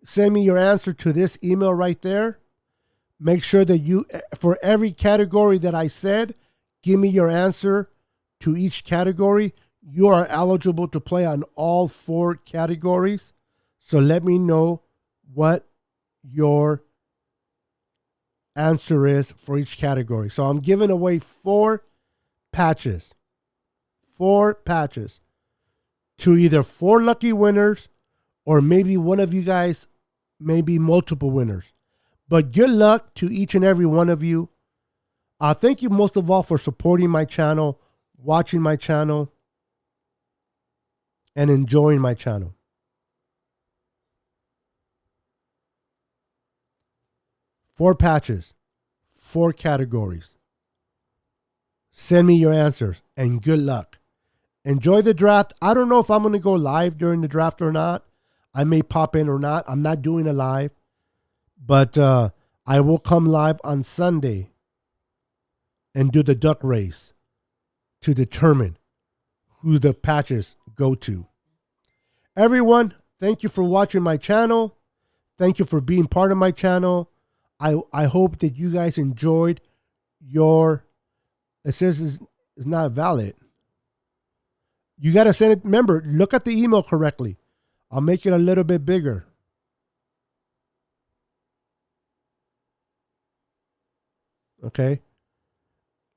Send me your answer to this email right there. Make sure that you, for every category that I said, give me your answer to each category. You are eligible to play on all 4 categories. So let me know what your answer is for each category. So I'm giving away 4 patches. 4 patches to either 4 lucky winners, or maybe one of you guys, maybe multiple winners. But good luck to each and every one of you. Thank you most of all for supporting my channel, watching my channel, and enjoying my channel. 4 patches, 4 categories. Send me your answers and good luck. Enjoy the draft. I don't know if I'm going to go live during the draft or not. I may pop in or not. I'm not doing a live, but I will come live on Sunday and do the duck race to determine who the patches go to. Everyone, thank you for watching my channel. Thank you for being part of my channel. I hope that you guys enjoyed your, it says it's not valid. You got to send it. Remember, look at the email correctly. I'll make it a little bit bigger. Okay.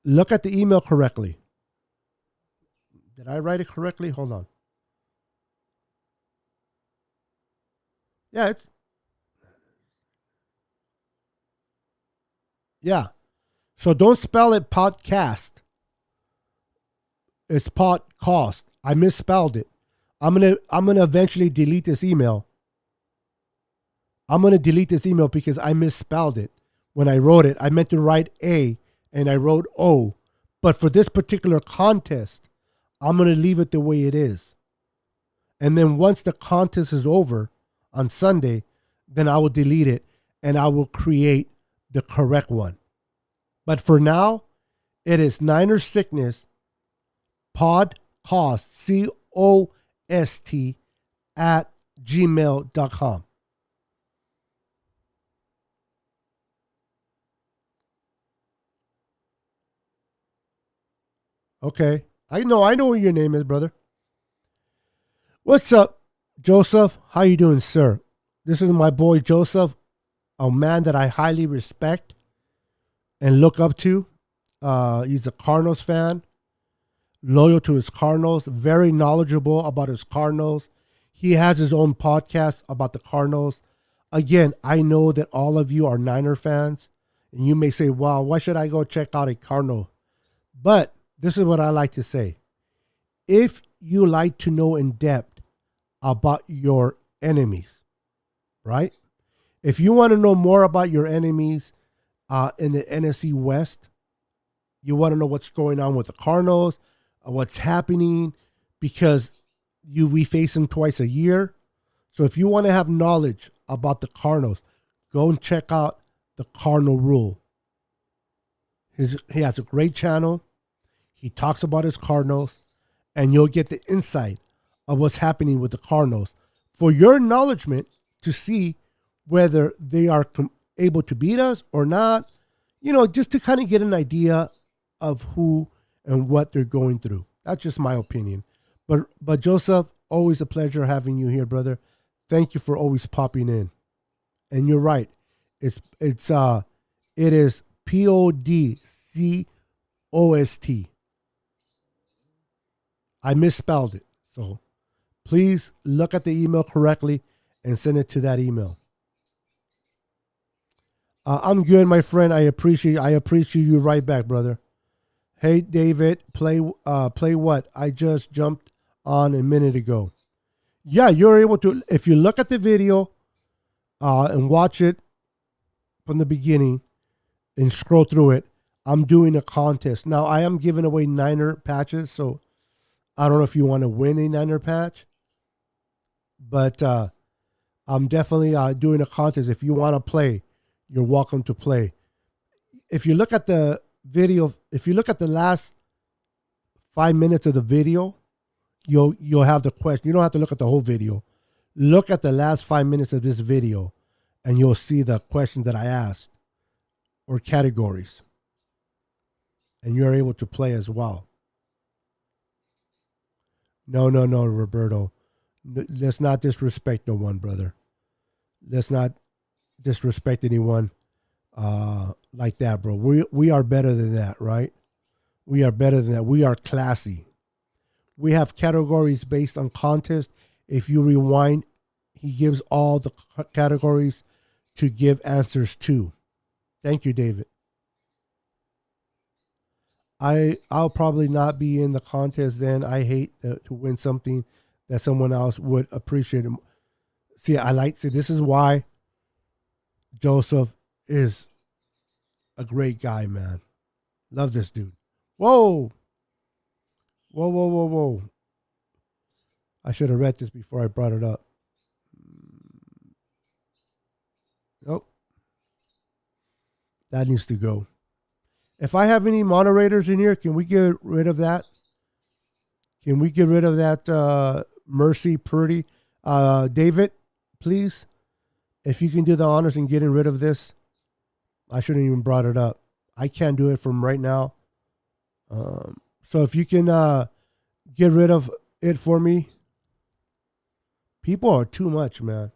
Look at the email correctly. Did I write it correctly? Hold on. Yeah, yeah. So don't spell it podcast. It's podcast. I misspelled it. I'm gonna eventually delete this email. I'm gonna delete this email because I misspelled it. When I wrote it, I meant to write A and I wrote O. But for this particular contest, I'm gonna leave it the way it is. And then once the contest is over on Sunday, then I will delete it and I will create the correct one. But for now, it is Niner Sickness Podcast, COST, at gmail.com. Okay. I know what your name is, brother. What's up, Joseph? How you doing, sir? This is my boy Joseph, a man that I highly respect and look up to. He's a Cardinals fan, loyal to his Cardinals, very knowledgeable about his Cardinals. He has his own podcast about the Cardinals. Again, I know that all of you are Niner fans, and you may say, wow, why should I go check out a Cardinal? But this is what I like to say. If you like to know in depth about your enemies, right? If you want to know more about your enemies in the NFC West, you want to know what's going on with the Cardinals, what's happening, because we face them twice a year. So if you want to have knowledge about the Cardinals, go and check out the Cardinal Rule. He has a great channel. He talks about his Cardinals, and you'll get the insight of what's happening with the Cardinals for your acknowledgement to see whether they are able to beat us or not. You know, just to kind of get an idea of who and what they're going through. That's just my opinion. But Joseph, always a pleasure having you here, brother. Thank you for always popping in. And you're right. It is PODCOST. I misspelled it. So please look at the email correctly and send it to that email. I'm good, my friend. I appreciate you right back, brother. Hey, David, play what? I just jumped on a minute ago. Yeah, you're able to, if you look at the video and watch it from the beginning and scroll through it, I'm doing a contest. Now, I am giving away Niner patches, so I don't know if you want to win a Niner patch, but I'm definitely doing a contest. If you want to play, you're welcome to play. If you look at the video, if you look at the last 5 minutes of the video, you'll have the question. You don't have to look at the whole video. Look at the last 5 minutes of this video, and you'll see the questions that I asked or categories, and you're able to play as well. No, Roberto. Let's not disrespect no one, brother. Let's not disrespect anyone like that, bro. We are better than that, right? We are better than that. We are classy. We have categories based on contest. If you rewind, he gives all the categories to give answers to. Thank you, David. I'll probably not be in the contest then. I hate to win something that someone else would appreciate. See, this is why Joseph is a great guy, man. Love this dude. Whoa. Whoa. I should have read this before I brought it up. Nope. That needs to go. If I have any moderators in here, can we get rid of that? Can we get rid of that Mercy Purdy? David, please. If you can do the honors in getting rid of this. I shouldn't even brought it up. I can't do it from right now. So if you can get rid of it for me. People are too much, man.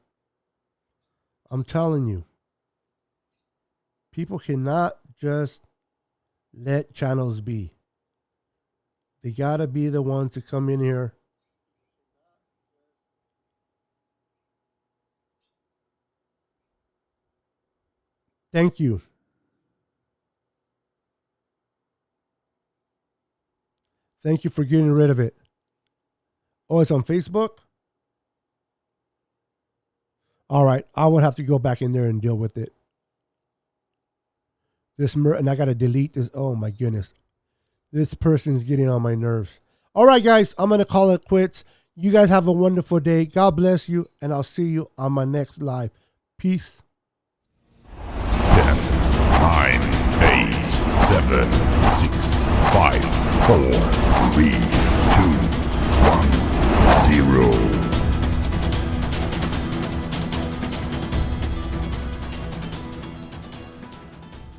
I'm telling you. People cannot just let channels be. They gotta be the ones to come in here. Thank you. Thank you for getting rid of it. Oh, it's on Facebook? All right. I would have to go back in there and deal with it. And I got to delete this. Oh, my goodness. This person's getting on my nerves. All right, guys. I'm going to call it quits. You guys have a wonderful day. God bless you. And I'll see you on my next live. Peace. 10, 9, 8, 7, 6, 5, 4, 3, 2,